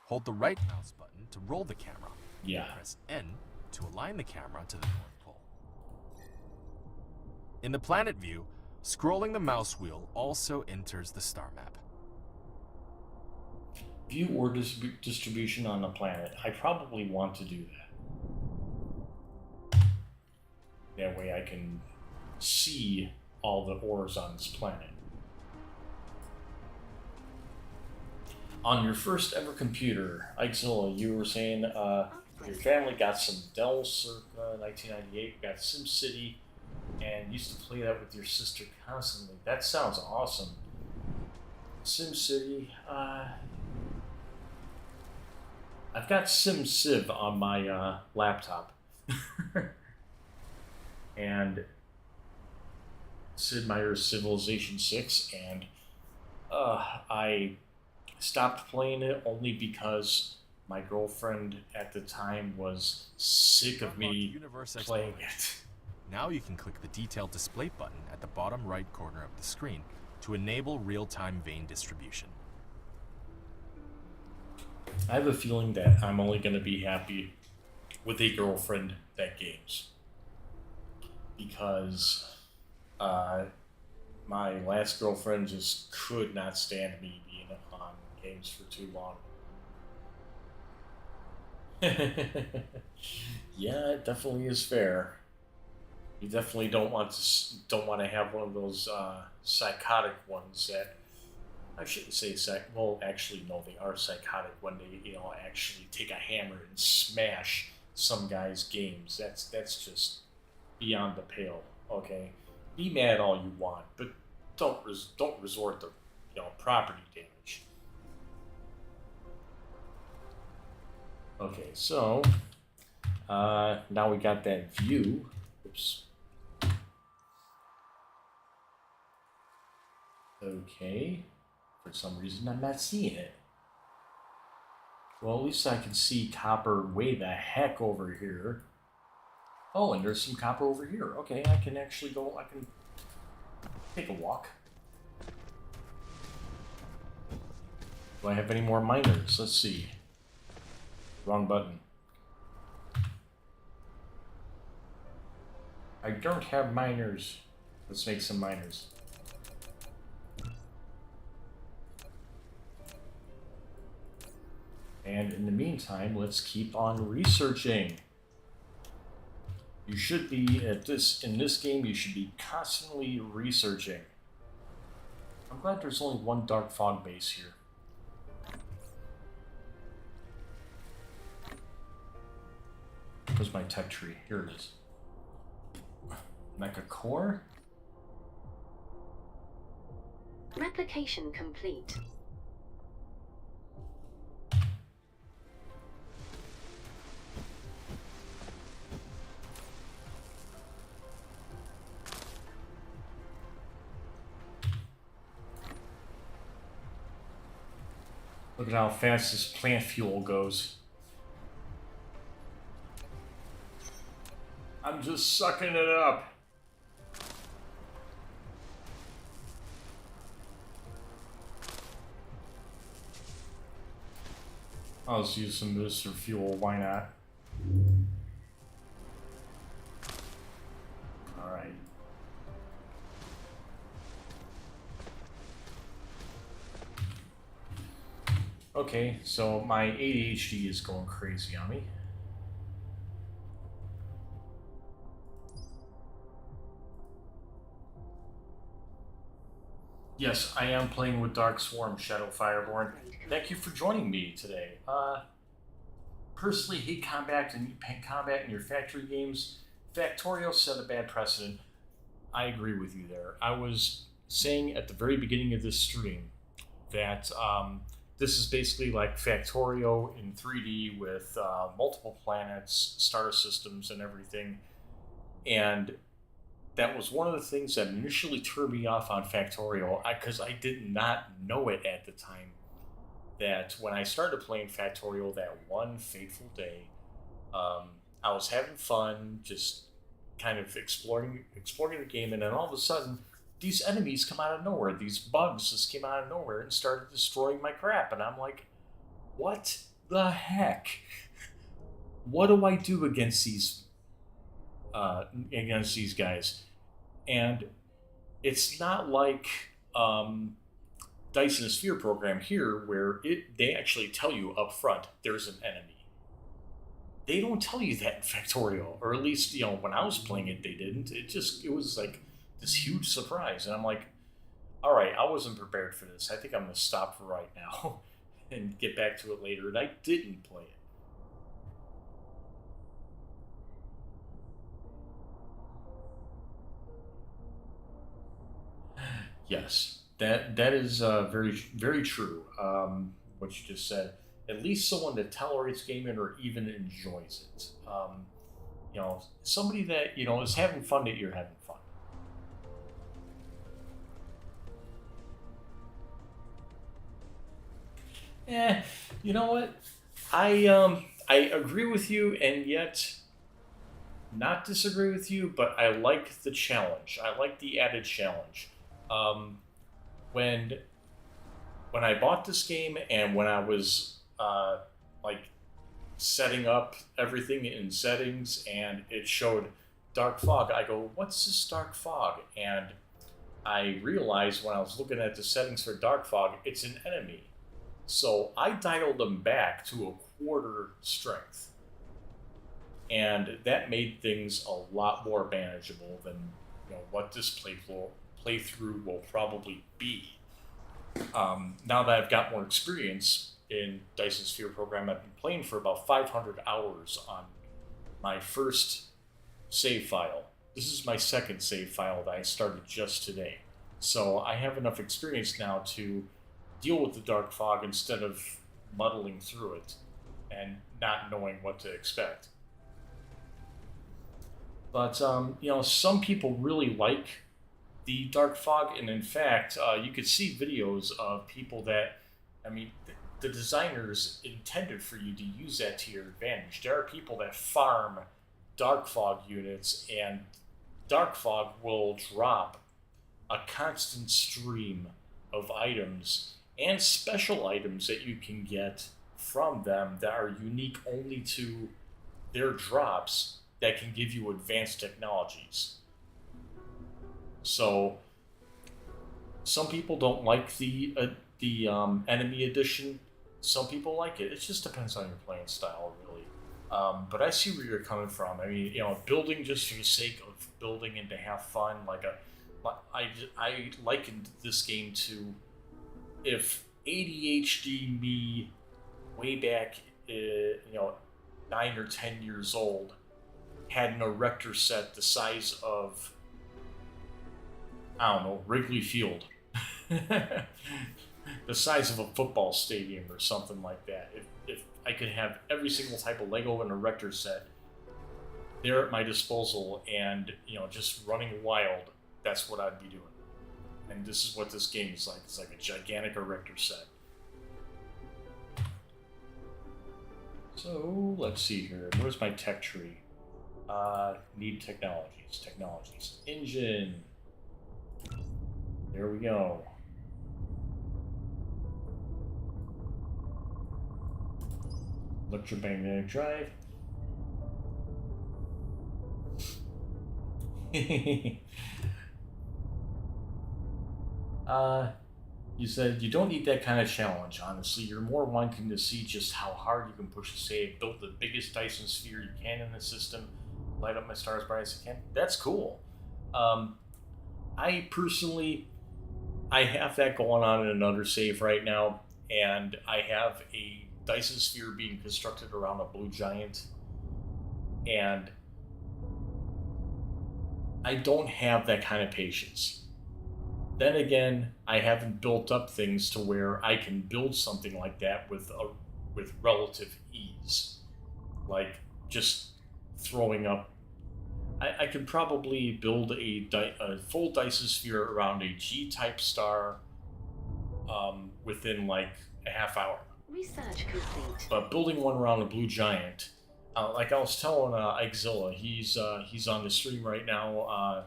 Hold the right mouse button to roll the camera. Yeah. Press N to align the camera to the North Pole. In the planet view, scrolling the mouse wheel also enters the star map. View ore distribution on the planet. I probably want to do that. That way I can see all the ores on this planet. On your first ever computer, Ixzilla, you were saying your family got some Dell circa 1998, got SimCity, and used to play that with your sister constantly. That sounds awesome. SimCity, I've got SimCiv on my laptop. And Sid Meier's Civilization 6, and I stopped playing it only because my girlfriend at the time was sick of me playing it. Now you can click the detailed display button at the bottom right corner of the screen to enable real-time vein distribution. I have a feeling that I'm only going to be happy with a girlfriend that games. Because my last girlfriend just could not stand me being on games for too long. Yeah, it definitely is fair. You definitely don't want to have one of those psychotic ones that, I shouldn't say well, actually no, they are psychotic when they actually take a hammer and smash some guy's games. That's just beyond the pale. Okay, be mad all you want, but don't resort to property damage. Okay, so now we got that view. Oops. Okay, for some reason I'm not seeing it. Well, at least I can see copper way the heck over here. Oh, and there's some copper over here. Okay, I can actually go, I can take a walk. Do I have any more miners? Let's see. Wrong button. I don't have miners. Let's make some miners. And in the meantime, let's keep on researching. You should be in this game, you should be constantly researching. I'm glad there's only one dark fog base here. Where's my tech tree? Here it is. Mecha core? Replication complete. Look at how fast this plant fuel goes. I'm just sucking it up. I'll just use some Mr. Fuel, why not? Alright. Okay, so my ADHD is going crazy on me. Yes, I am playing with Dark Swarm, Shadow Fireborn. Thank you for joining me today. Personally, hate combat in your factory games. Factorio set a bad precedent. I agree with you there. I was saying at the very beginning of this stream that this is basically like Factorio in 3D with multiple planets, star systems, and everything. And that was one of the things that initially turned me off on Factorio, because I did not know it at the time, that when I started playing Factorio that one fateful day, I was having fun, just kind of exploring the game, and then all of a sudden, these enemies come out of nowhere. These bugs just came out of nowhere and started destroying my crap, and I'm like, what the heck? What do I do against these guys? And it's not like Dyson Sphere Program here, where they actually tell you up front there's an enemy. They don't tell you that in Factorio, or at least when I was playing it, they didn't. It was like this huge surprise, and I'm like, all right, I wasn't prepared for this. I think I'm gonna stop for right now and get back to it later. And I didn't play it. Yes, that is very, very true. What you just said. At least someone that tolerates gaming or even enjoys it. Somebody that is having fun that you're having fun. You know what? I agree with you, and yet not disagree with you. But I like the challenge. I like the added challenge. When I bought this game and when I was setting up everything in settings and it showed dark fog, I go, what's this dark fog? And I realized when I was looking at the settings for dark fog, it's an enemy. So I dialed them back to a quarter strength. And that made things a lot more manageable than what this playthrough will probably be. Now that I've got more experience in Dyson Sphere Program, I've been playing for about 500 hours on my first save file. this is my second save file that I started just today. So I have enough experience now to deal with the dark fog instead of muddling through it and not knowing what to expect. But, you know, some people really like the dark fog, and in fact, you could see videos of people that, I mean, the designers intended for you to use that to your advantage. There are people that farm dark fog units, and dark fog will drop a constant stream of items and special items that you can get from them that are unique only to their drops that can give you advanced technologies. So some people don't like the enemy edition. Some people like it. It just depends on your playing style, really. But I see where you're coming from. I mean, you know, building just for the sake of building and to have fun, I likened this game to if ADHD me way back, 9 or 10 years old, had an erector set the size of, I don't know, Wrigley Field. The size of a football stadium or something like that. If I could have every single type of Lego and erector set there at my disposal and, you know, just running wild, that's what I'd be doing. And this is what this game is like. It's like a gigantic erector set. So, let's see here. Where's my tech tree? Need technologies. Technologies. Engine. There we go. Electromagnetic drive. You said you don't need that kind of challenge, honestly. You're more wanting to see just how hard you can push a save, build the biggest Dyson Sphere you can in the system, light up my stars bright as you can. That's cool. I personally, I have that going on in another save right now, and I have a Dyson Sphere being constructed around a blue giant, and I don't have that kind of patience. Then again, I haven't built up things to where I can build something like that with relative ease. Like just throwing up. I could probably build a full Dyson Sphere around a G-type star within like a half hour. Research complete. But building one around a blue giant, like I was telling IkeZilla, he's on the stream right now,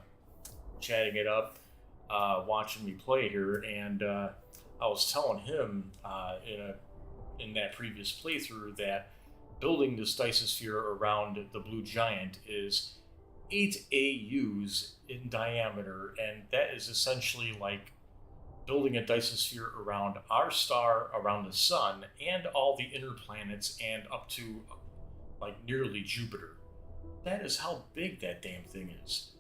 chatting it up. Watching me play here, and I was telling him in that previous playthrough that building this Dyson Sphere around the blue giant is 8 AUs in diameter, and that is essentially like building a Dyson Sphere around our star, around the sun, and all the inner planets, and up to like nearly Jupiter. That is how big that damn thing is.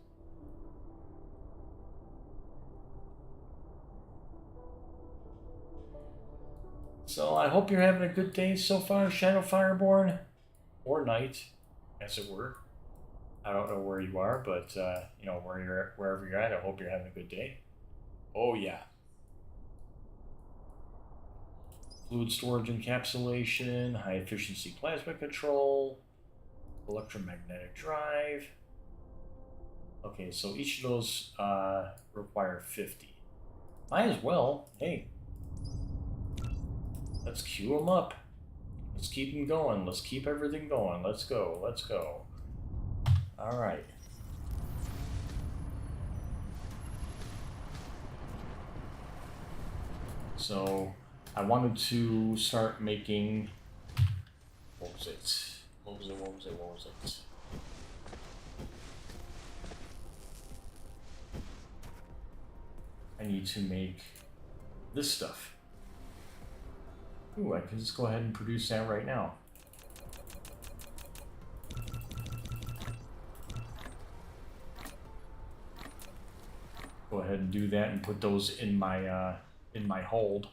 So I hope you're having a good day so far, Shadow Fireborn, or night, as it were. I don't know where you are, but you know, wherever you're at, I hope you're having a good day. Oh yeah. Fluid storage encapsulation, high efficiency plasma control, electromagnetic drive. Okay, so each of those require 50. Might as well. Hey. Let's queue them up. Let's keep them going. Let's keep everything going. Let's go. Let's go. All right. So I wanted to start making. What was it? What was it? I need to make this stuff. Ooh, I can just go ahead and produce that right now. Go ahead and do that and put those in my hold.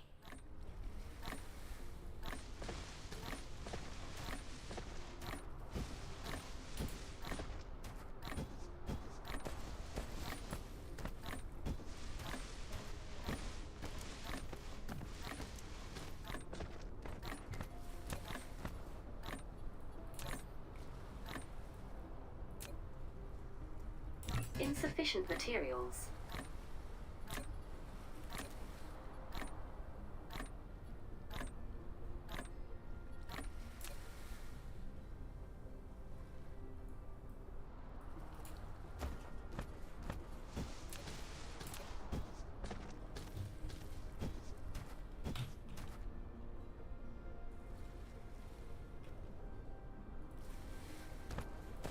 insufficient materials.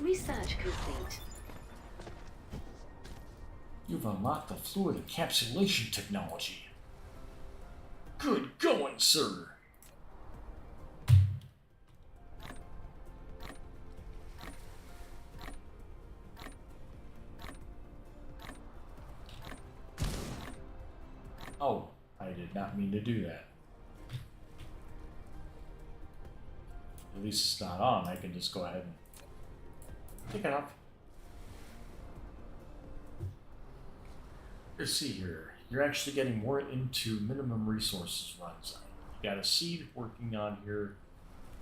Research complete. You've unlocked the fluid encapsulation technology. Good going, sir. Oh, I did not mean to do that. At least it's not on. I can just go ahead and take it off. Let's see here. You're actually getting more into minimum resources runs. You got a seed working on here.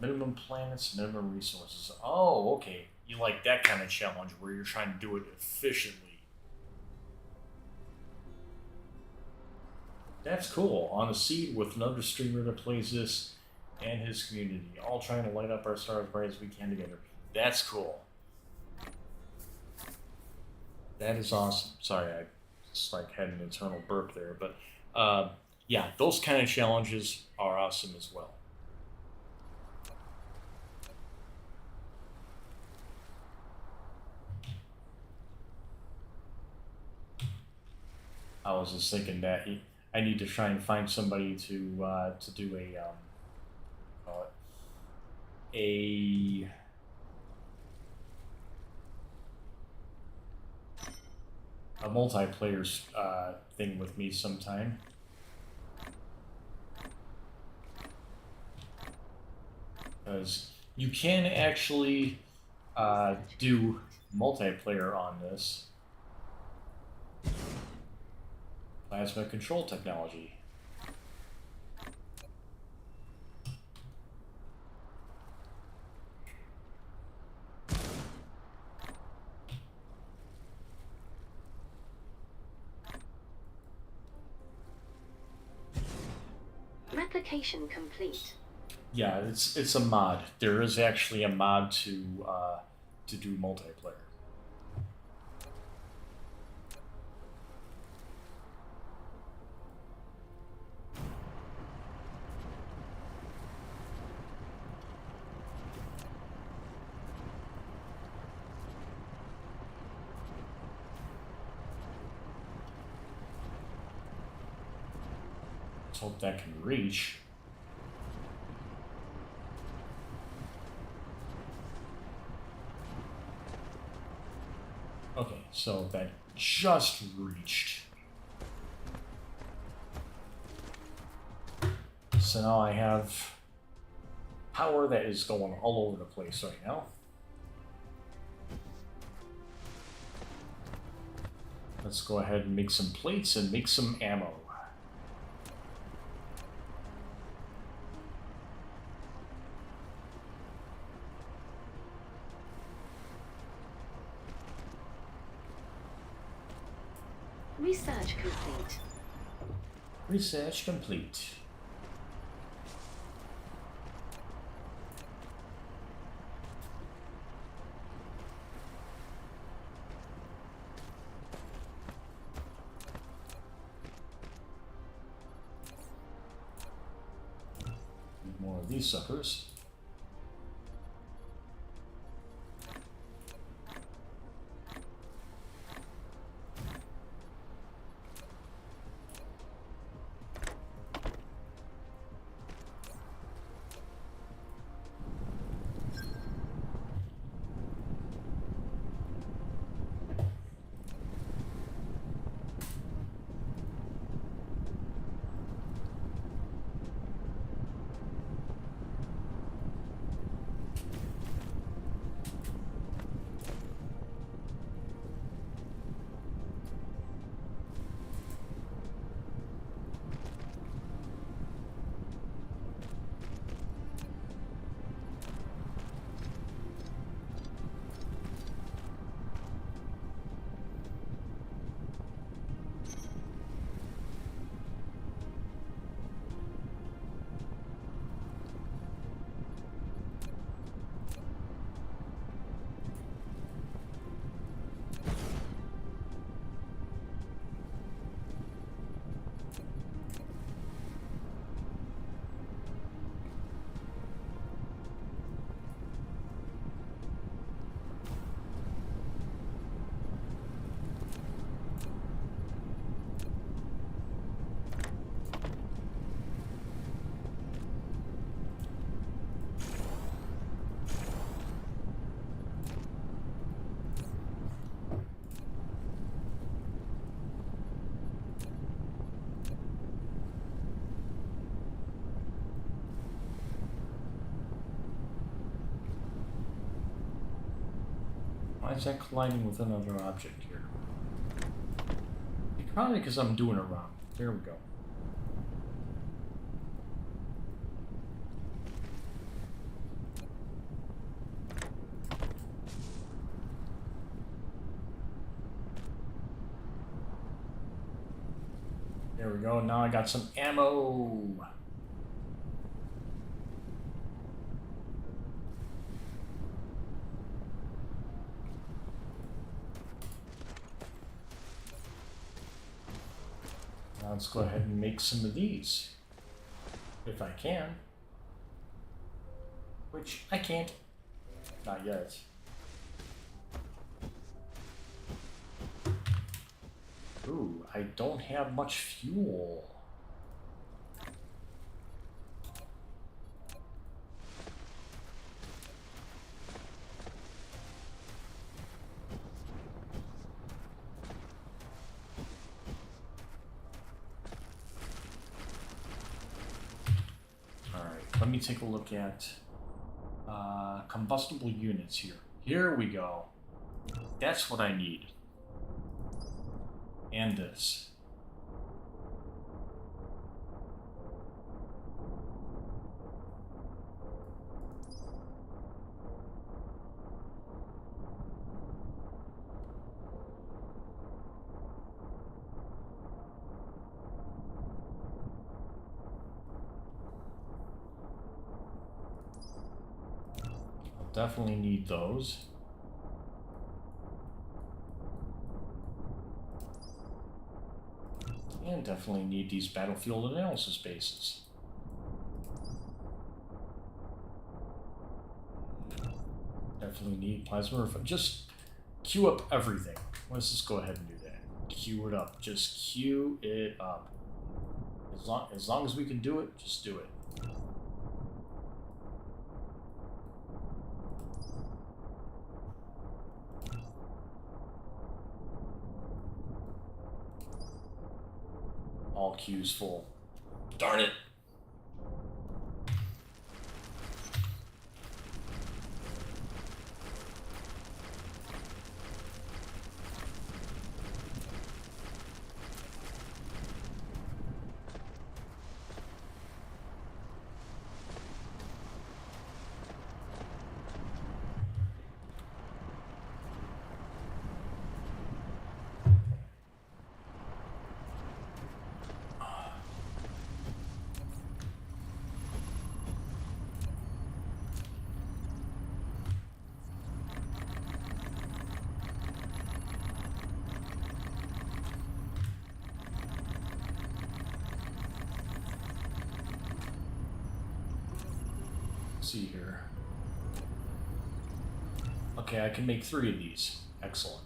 Minimum planets, minimum resources. Oh, okay. You like that kind of challenge where you're trying to do it efficiently. That's cool. On a seed with another streamer that plays this and his community, all trying to light up our star as bright as we can together. That's cool. That is awesome. Sorry, I just like had an internal burp there, but yeah, those kind of challenges are awesome as well. I was just thinking that I need to try and find somebody to do call it a multiplayer thing with me sometime. Because you can actually do multiplayer on this. Plasma control technology. Replication complete. Yeah, it's a mod. There is actually a mod to do multiplayer. Let's hope that can reach. Okay, so that just reached. So now I have power that is going all over the place right now. Let's go ahead and make some plates and make some ammo. Research complete. Research complete. Need more of these suckers. Why is that colliding with another object here? Probably because I'm doing it wrong. There we go. There we go. Now I got some ammo. Now let's go ahead and make some of these. If I can. Which I can't. Not yet. Ooh, I don't have much fuel. Let me take a look at combustible units here. Here we go. That's what I need. And this. Definitely need those. And definitely need these battlefield analysis bases. Definitely need plasma. Just queue up everything. Let's just go ahead and do that. Queue it up. Just queue it up. As long as we can do it, just do it. All queues full. Darn it! See here. Okay, I can make 3 of these. Excellent.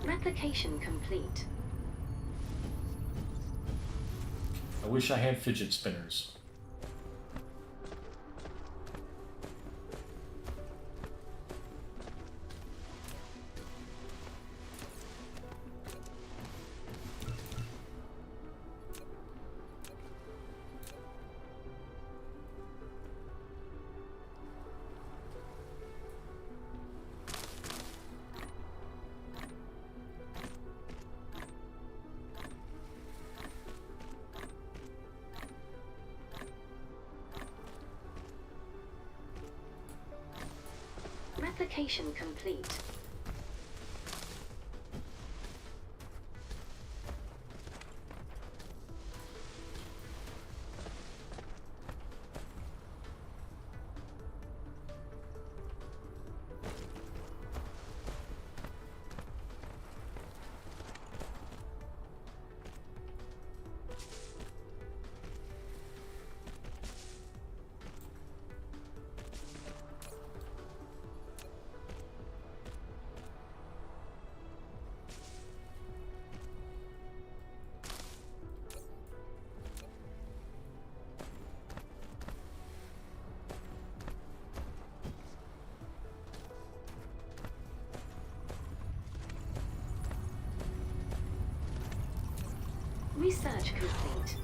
Replication complete. I wish I had fidget spinners. Replication complete. Research complete.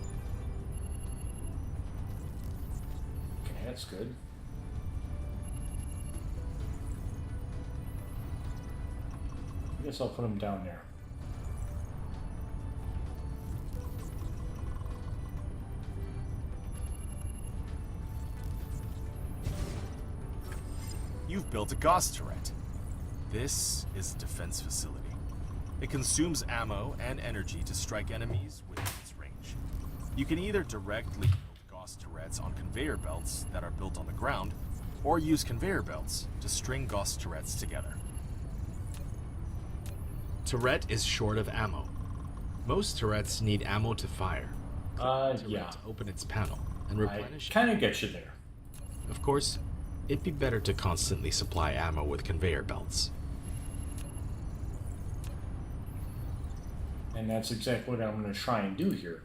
that's good. I guess I'll put them down there. You've built a Gauss turret. This is a defense facility. It consumes ammo and energy to strike enemies within its range. You can either directly build Gauss turrets on conveyor belts that are built on the ground, or use conveyor belts to string Gauss turrets together. Turret is short of ammo. Most turrets need ammo to fire. Click the turret Yeah. to open its panel and I replenish it. kind of get you there. Of course, it'd be better to constantly supply ammo with conveyor belts. And that's exactly what I'm going to try and do here.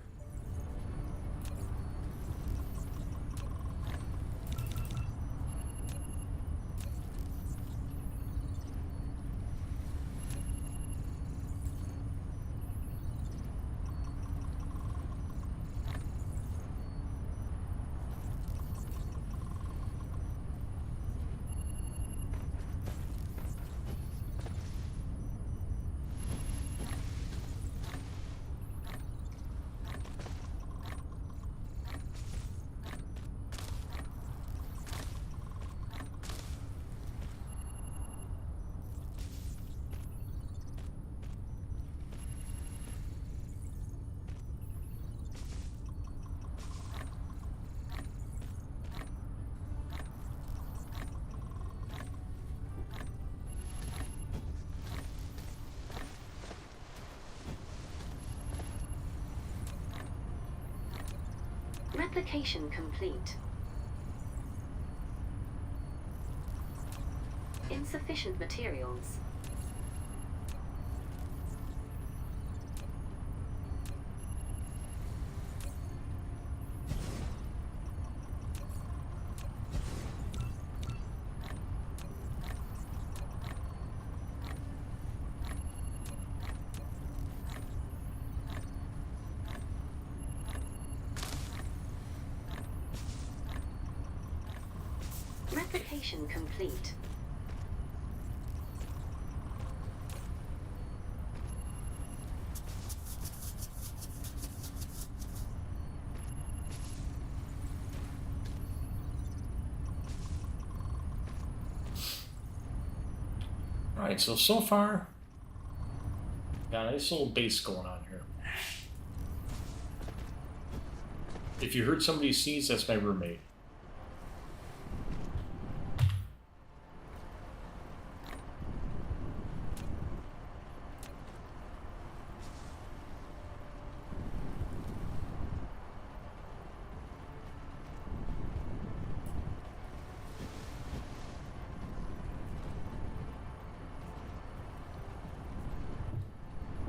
Replication complete. Insufficient materials. Replication complete. Alright, so far, got a nice little base going on here. If you heard somebody sneeze, that's my roommate.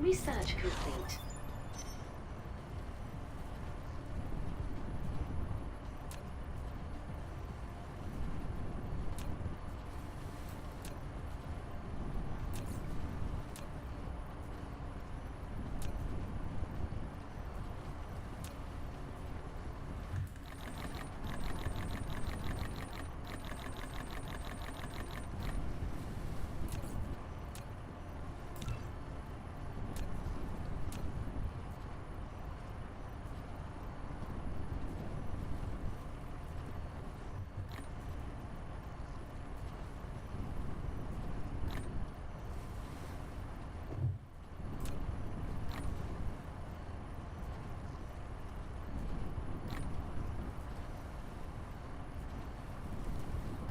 Research complete.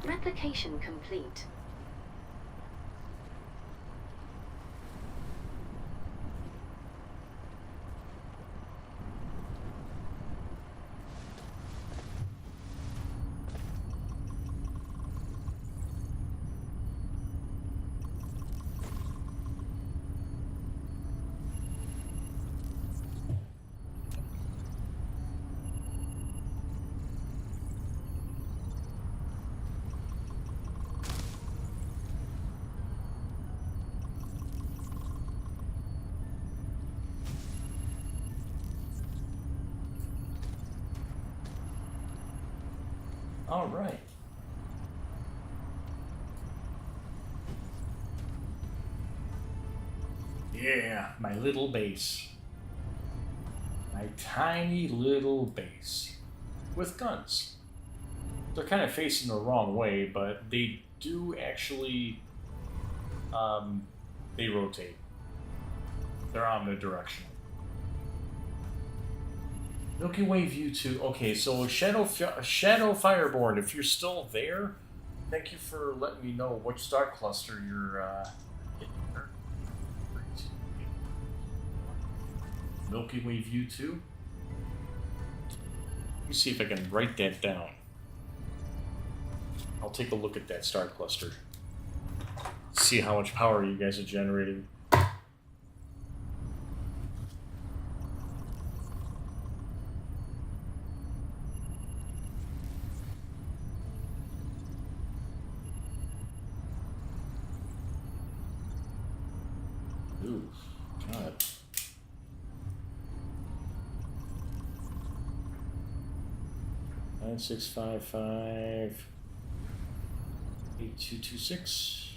Replication complete. All right. Yeah, my little base. My tiny little base. With guns. They're kind of facing the wrong way, but they do actually, they rotate. They're omnidirectional. Milky Way View 2. Okay, so Shadow Fireborn, if you're still there, thank you for letting me know which star cluster you're hitting here. Great. Milky Way View 2. Let me see if I can write that down. I'll take a look at that star cluster. See how much power you guys are generating. Ooh, God. Nine 655 8226.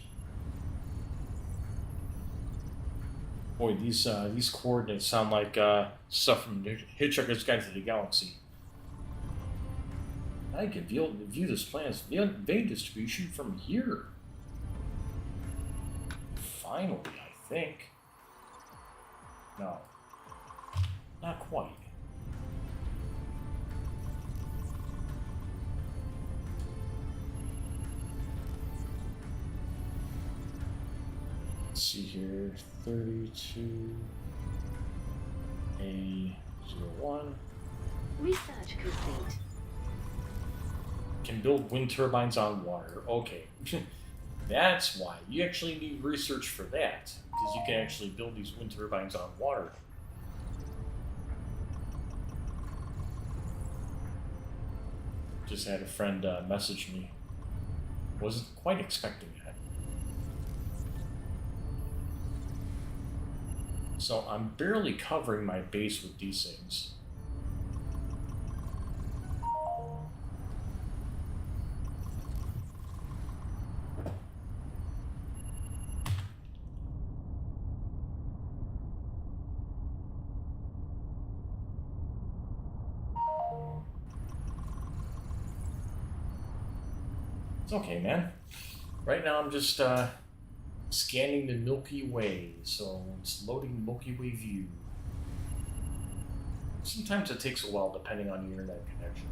Boy, these coordinates sound like stuff from Hitchhiker's Guide to the Galaxy. I can view this planet's vein distribution from here. Finally, I think. No, not quite. Let's see here, 32 A01. Research complete. Can build wind turbines on water. Okay. That's why. You actually need research for that. Because you can actually build these wind turbines on water. Just had a friend message me. Wasn't quite expecting that. So I'm barely covering my base with these things. It's okay, man. Right now I'm just scanning the Milky Way, so it's loading Milky Way view. Sometimes it takes a while depending on the internet connection.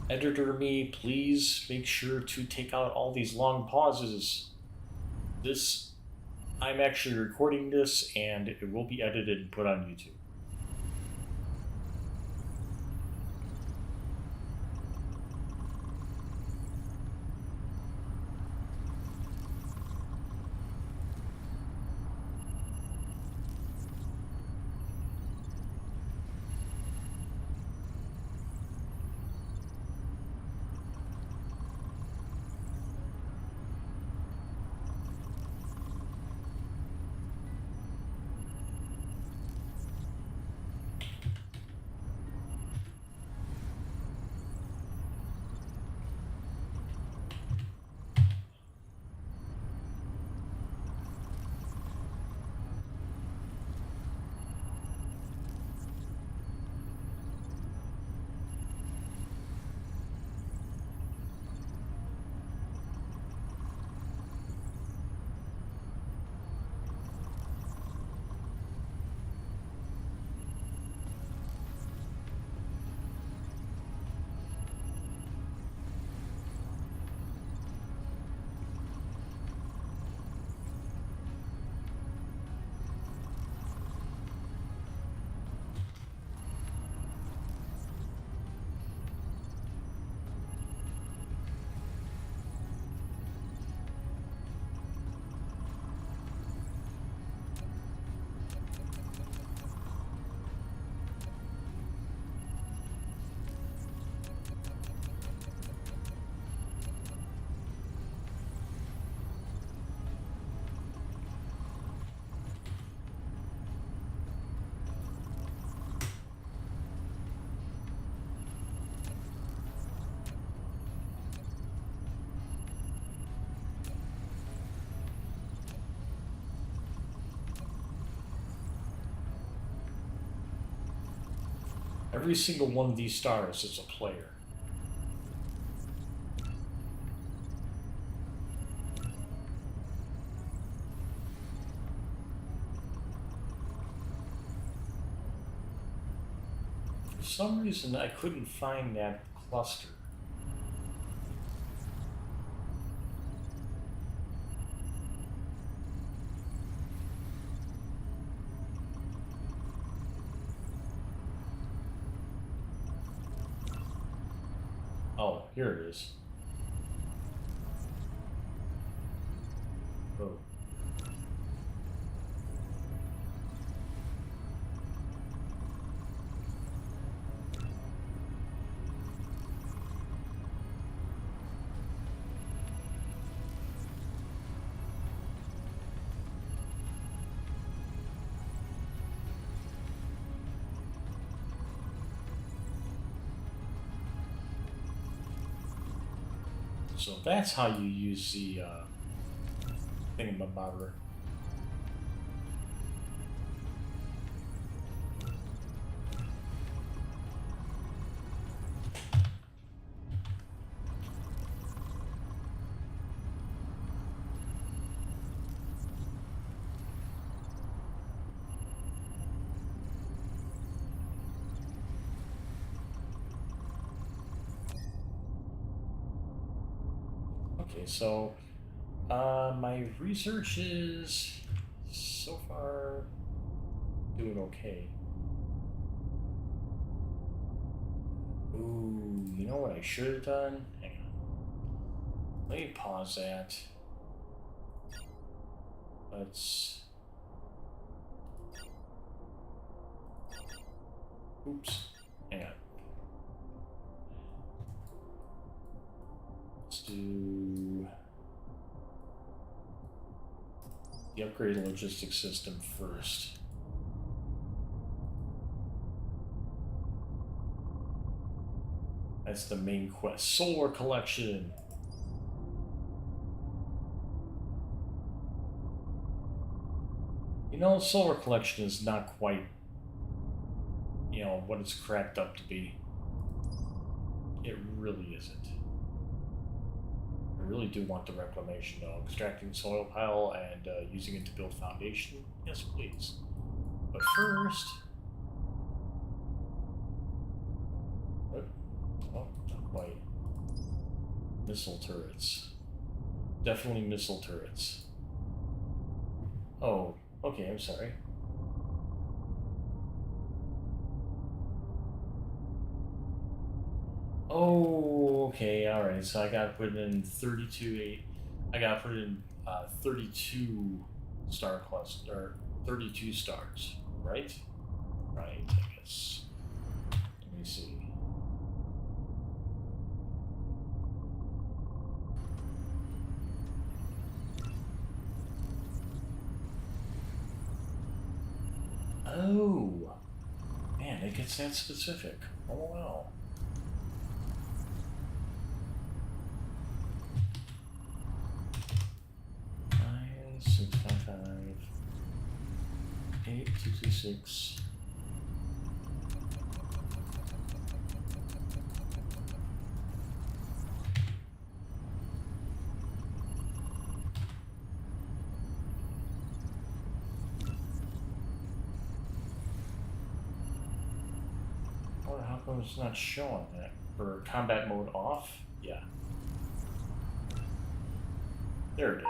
Editor me, please make sure to take out all these long pauses. I'm actually recording this and it will be edited and put on YouTube. Every single one of these stars is a player. For some reason, I couldn't find that cluster. Oh, here it is. Oh. So that's how you use the thingamabobber. Okay, so my research is so far doing okay. Ooh, you know what I should have done? Hang on. Let me pause that. Let's... Oops. Hang on. Let's do the upgrade logistics system first. That's the main quest. Solar collection. You know, solar collection is not quite, you know, what it's cracked up to be. It really isn't. I really do want the reclamation, though. Extracting soil pile and using it to build foundation. Yes, please. But first... What? Oh, not quite. Missile turrets. Definitely missile turrets. Oh, okay, I'm sorry. Oh, okay, alright, so I gotta put in 32, I gotta put in 32 star cluster, or 32 stars, right? Right, I guess. Let me see. Oh, man, it gets that specific. Oh, wow. Six, five, five, 8, 2, 2, 6. Or how come it's not showing that? For combat mode off? Yeah. There it is.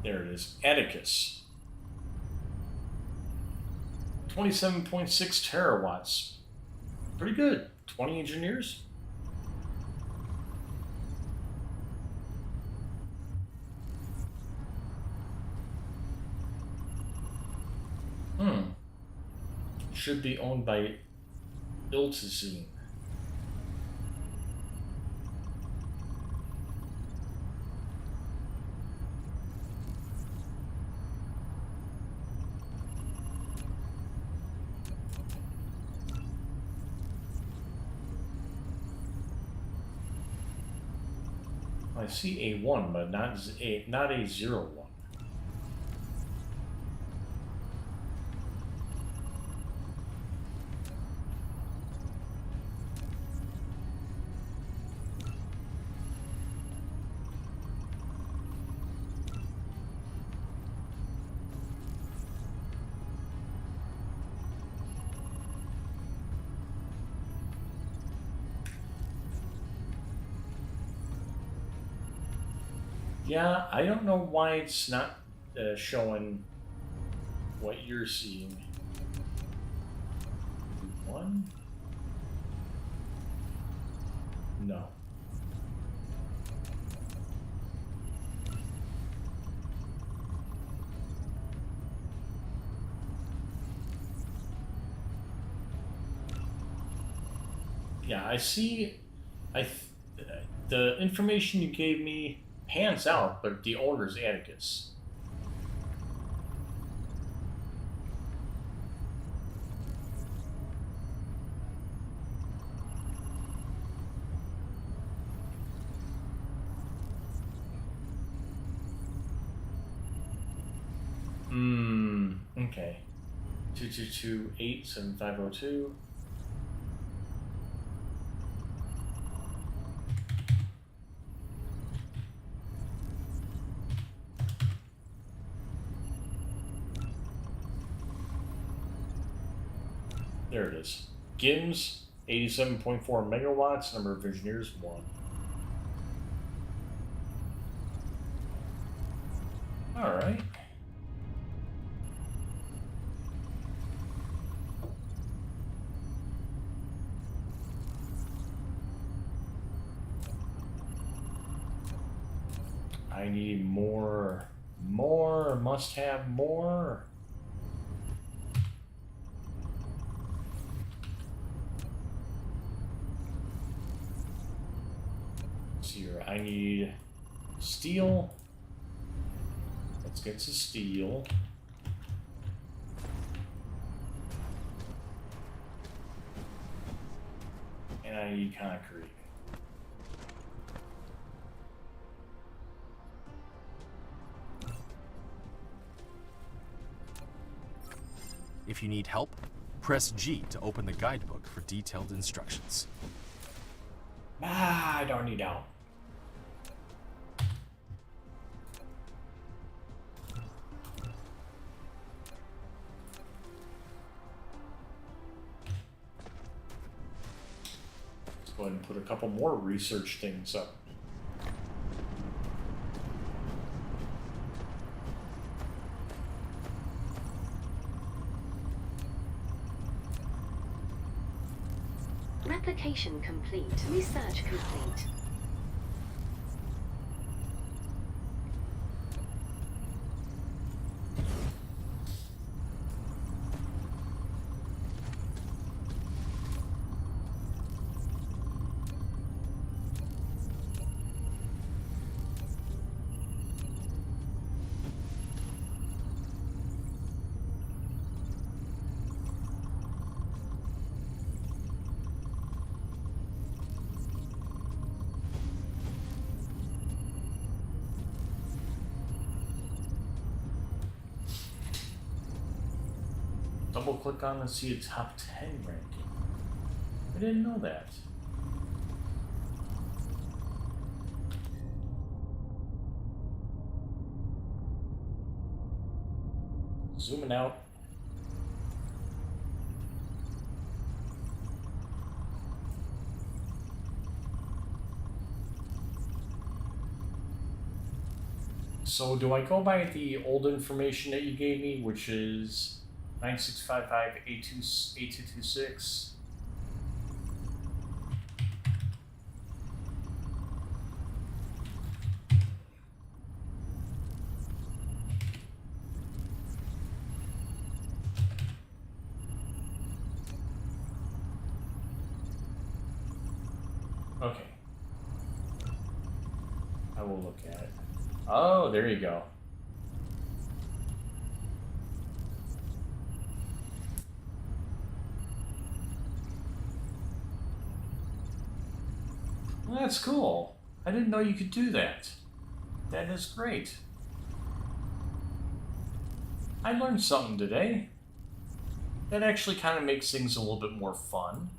There it is. Atticus. 27.6 terawatts. Pretty good. 20 engineers. Should be owned by Iltazine. I see a 1, but not a 0 1. Yeah, I don't know why it's not showing what you're seeing. 1? No. Yeah, I see. The information you gave me pans out, but the owner's Atticus. Okay. 222-87502. There it is. GIMS, 87.4 megawatts, number of engineers, 1. Alright. I need more, must have more. Let's see here, I need steel. Let's get some steel. And I need concrete. If you need help, press G to open the guidebook for detailed instructions. I don't need help. Let's go ahead and put a couple more research things up. Replication complete. Research complete. Double click on and see a top 10 ranking. I didn't know that. Zooming out. So do I go by the old information that you gave me, which is 9655-8226? Okay. I will look at it. Oh, there you go. Well, that's cool. I didn't know you could do that. That is great. I learned something today. That actually kind of makes things a little bit more fun.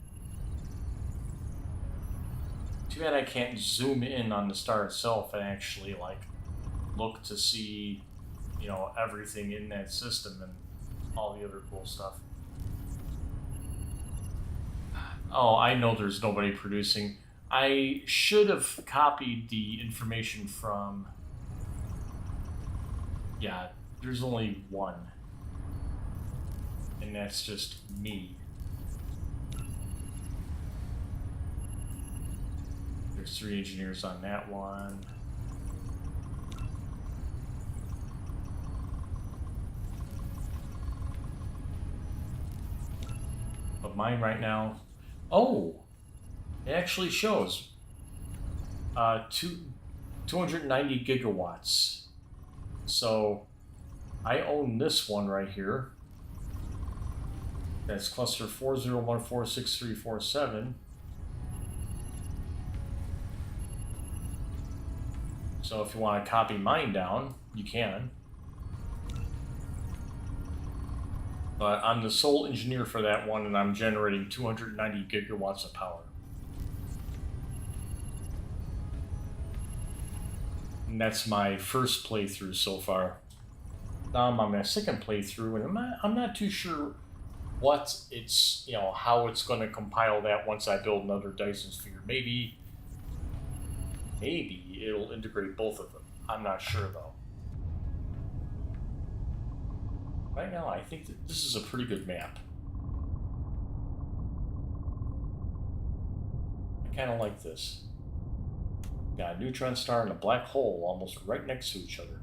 Too bad I can't zoom in on the star itself and actually like look to see, you know, everything in that system and all the other cool stuff. Oh, I know there's nobody producing. I should have copied the information from... Yeah, there's only one. And that's just me. There's 3 engineers on that one. But mine right now... Oh! It actually shows 290 gigawatts. So I own this one right here. That's cluster 40146347. So if you want to copy mine down, you can. But I'm the sole engineer for that one, and I'm generating 290 gigawatts of power. And that's my first playthrough so far. Now I'm on my second playthrough, and I'm not too sure what it's, you know, how it's going to compile that once I build another Dyson Sphere. Maybe it'll integrate both of them. I'm not sure though. Right now, I think that this is a pretty good map. I kind of like this. Got a neutron star and a black hole almost right next to each other.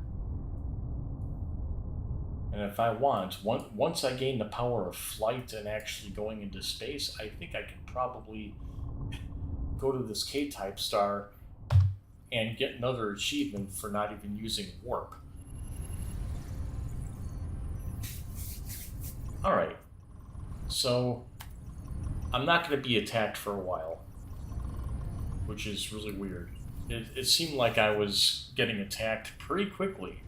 And if I want, once I gain the power of flight and actually going into space, I think I could probably go to this K-type star and get another achievement for not even using warp. Alright, so I'm not going to be attacked for a while, which is really weird. It seemed like I was getting attacked pretty quickly.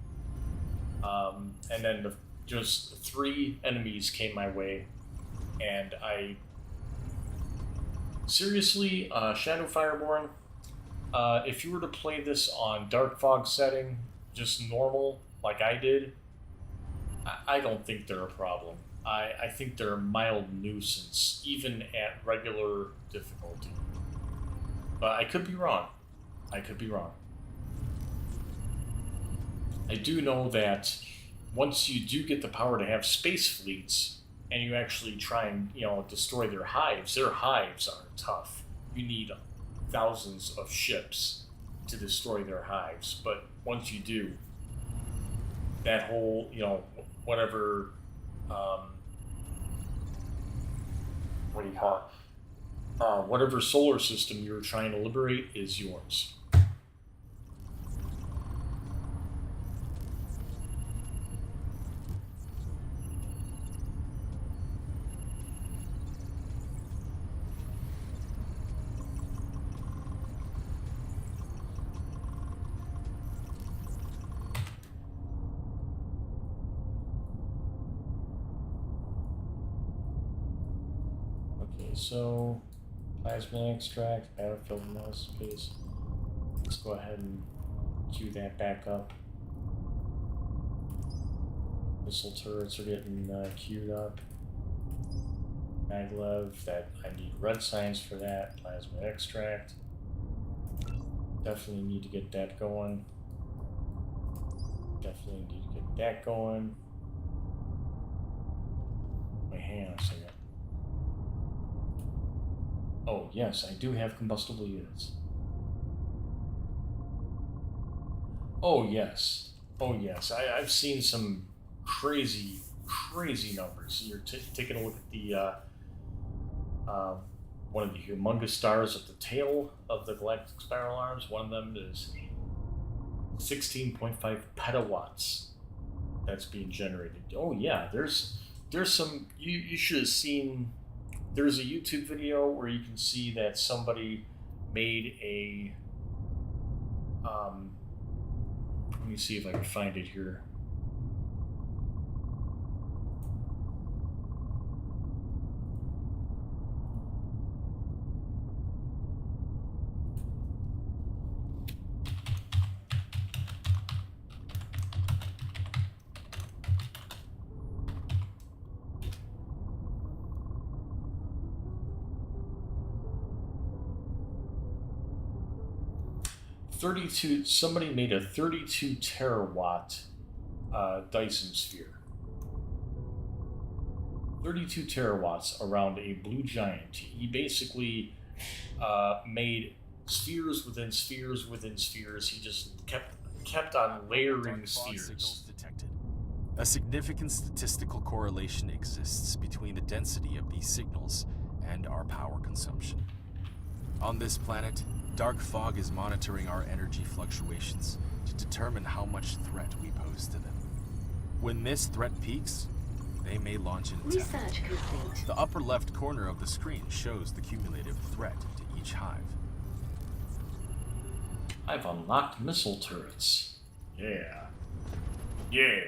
And then just 3 enemies came my way, and I... Seriously, Shadow Fireborn, if you were to play this on Dark Fog setting, just normal, like I did, I don't think they're a problem. I think they're a mild nuisance, even at regular difficulty. But I could be wrong. I could be wrong. I do know that once you do get the power to have space fleets, and you actually try and, you know, destroy their hives are tough. You need thousands of ships to destroy their hives. But once you do, that whole, you know, whatever, what do you call it? Whatever solar system you're trying to liberate is yours. So, plasma extract, battlefield space. Let's go ahead and queue that back up. Missile turrets are getting queued up. Maglev, that I need red signs for that. Plasma extract. Definitely need to get that going. Definitely need to get that going. Wait, hang on a second. Oh, yes, I do have combustible units. Oh, yes. Oh, yes. I've seen some crazy, crazy numbers. You're taking a look at the one of the humongous stars at the tail of the galactic spiral arms. One of them is 16.5 petawatts that's being generated. Oh, yeah, there's some... You should have seen... There's a YouTube video where you can see that somebody made a Let me see if I can find it here. Somebody made a 32 terawatt Dyson Sphere. 32 terawatts around a blue giant. He basically made spheres within spheres within spheres. He just kept on layering Dark fog spheres. signals detected. A significant statistical correlation exists between the density of these signals and our power consumption. On this planet, dark fog is monitoring our energy fluctuations to determine how much threat we pose to them. When this threat peaks, they may launch an attack. Research complete. The upper left corner of the screen shows the cumulative threat to each hive. I've unlocked missile turrets. Yeah. Yeah.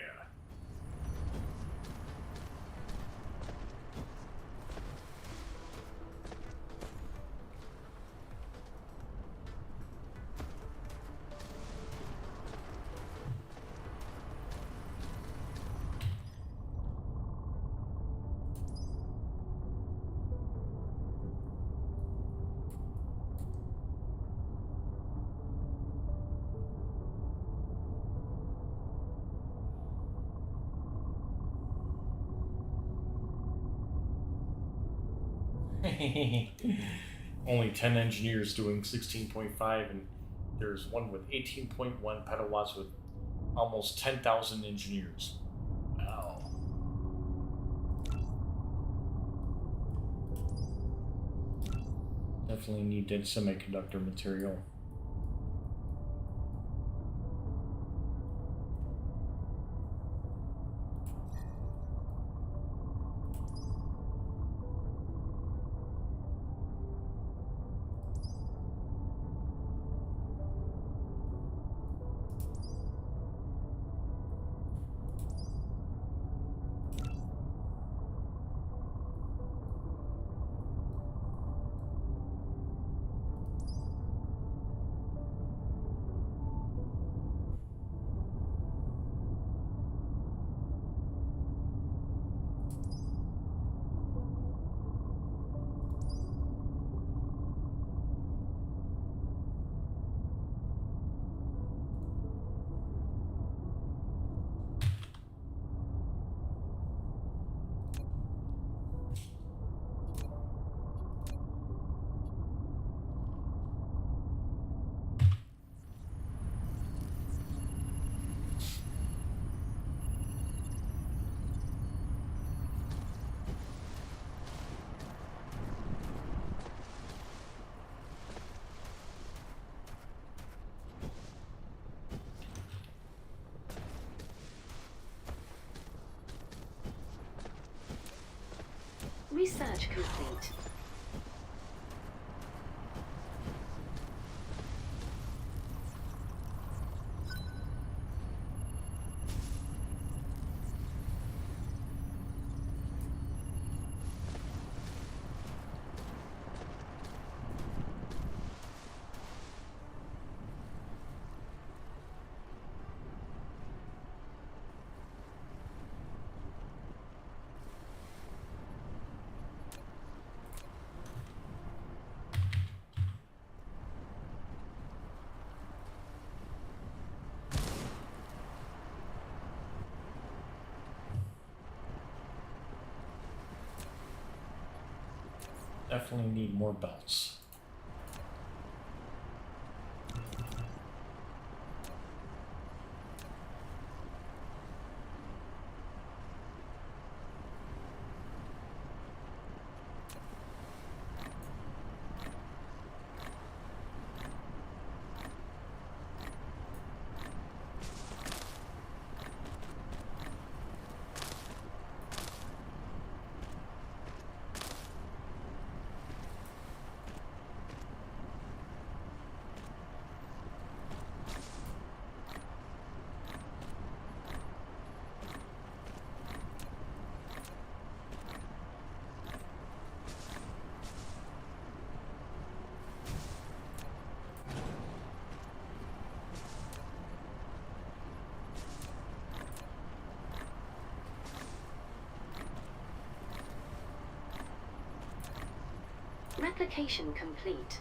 Only 10 engineers doing 16.5, and there's one with 18.1 petawatts with almost 10,000 engineers. Wow. Definitely need that semiconductor material. Research complete. Definitely need more belts. Replication complete.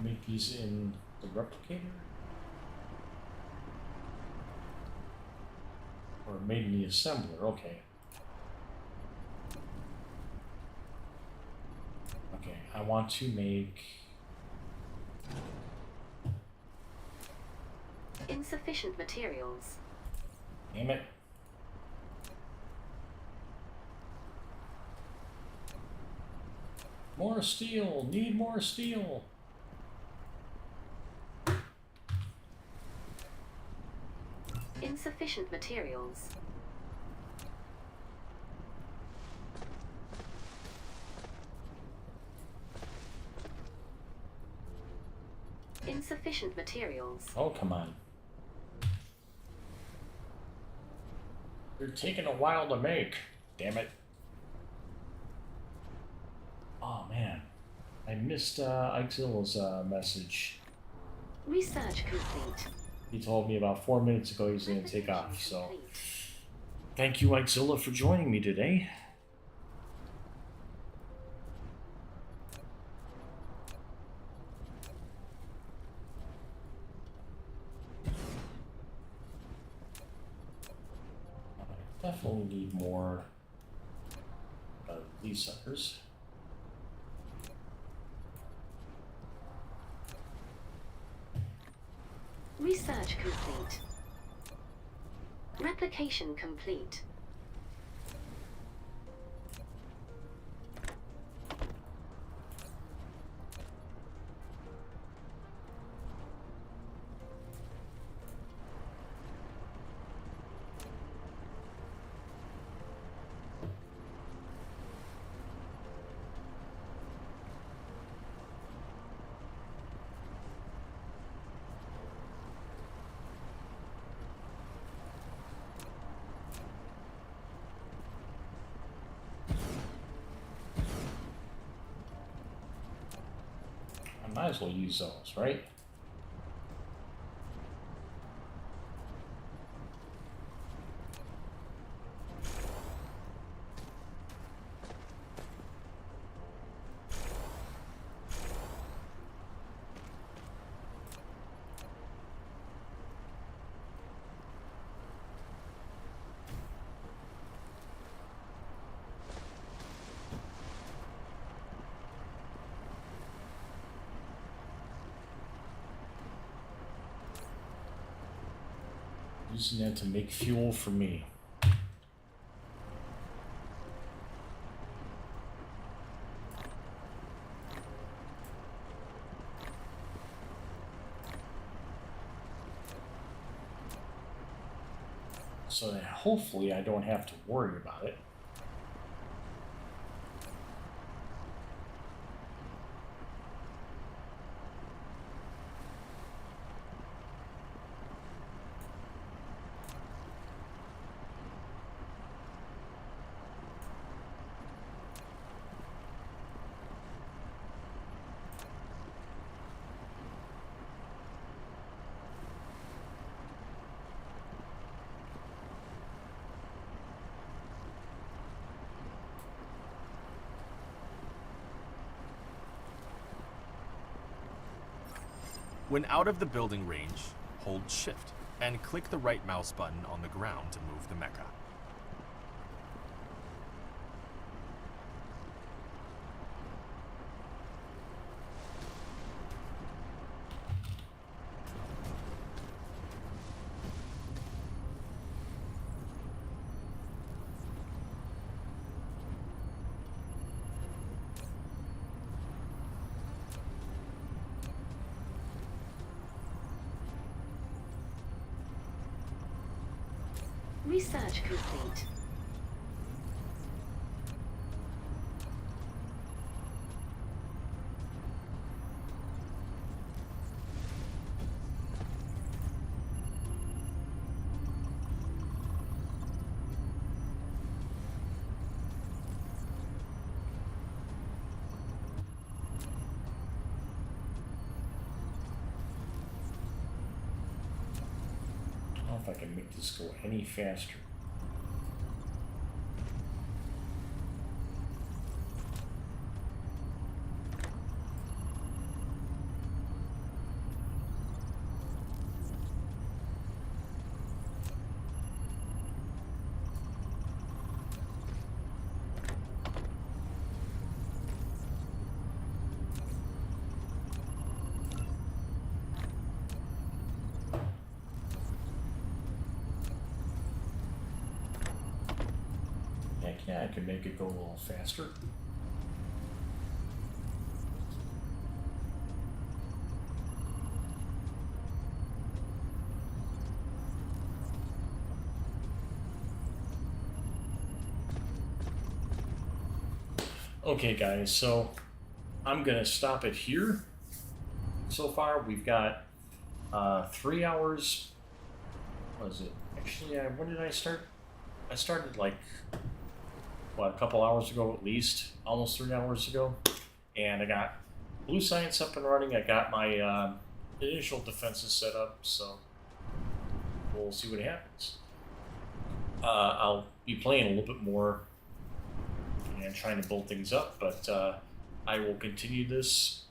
Make these in the replicator? Or made in the assembler, okay. Okay, I want to make... Insufficient materials. Damn it. More steel! Need more steel! Insufficient materials. Insufficient materials. Oh, come on. They're taking a while to make. Damn it. Oh, man. I missed Ikezilla's message. Research complete. He told me about 4 minutes ago he was going to take off, Replication so... complete. Thank you, IkeZilla, for joining me today. I definitely need more of these suckers. Research complete. Replication complete. I might as well use those, right? Using that to make fuel for me. So that hopefully I don't have to worry about it. When out of the building range, hold Shift and click the right mouse button on the ground to move the mecha. Research complete. know if I can make this go any faster. Yeah, I can make it go a little faster. Okay guys, so I'm gonna stop it here. So far we've got 3 hours. What is it? Actually, when did I start? I started like, what, a couple hours ago at least, almost 3 hours ago. And I got Blue Science up and running. I got my initial defenses set up, so we'll see what happens. I'll be playing a little bit more and trying to build things up, but I will continue this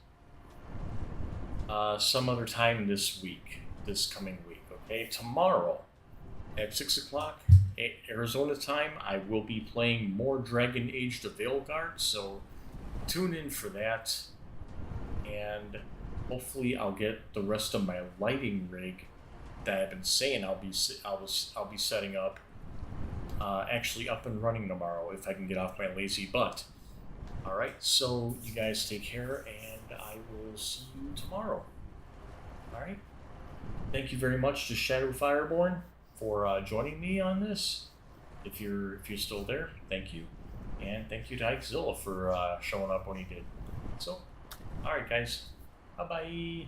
some other time this week, this coming week, okay? Tomorrow at 6 o'clock Arizona time, I will be playing more Dragon Age the Veilguard, so tune in for that, and hopefully I'll get the rest of my lighting rig that I've been saying I'll be setting up actually up and running tomorrow if I can get off my lazy butt. All right, so you guys take care, and I will see you tomorrow. All right, thank you very much to Shadow Fireborn for joining me on this. If you're still there, thank you, and thank you to IkeZilla for showing up when he did. So, all right, guys, bye bye.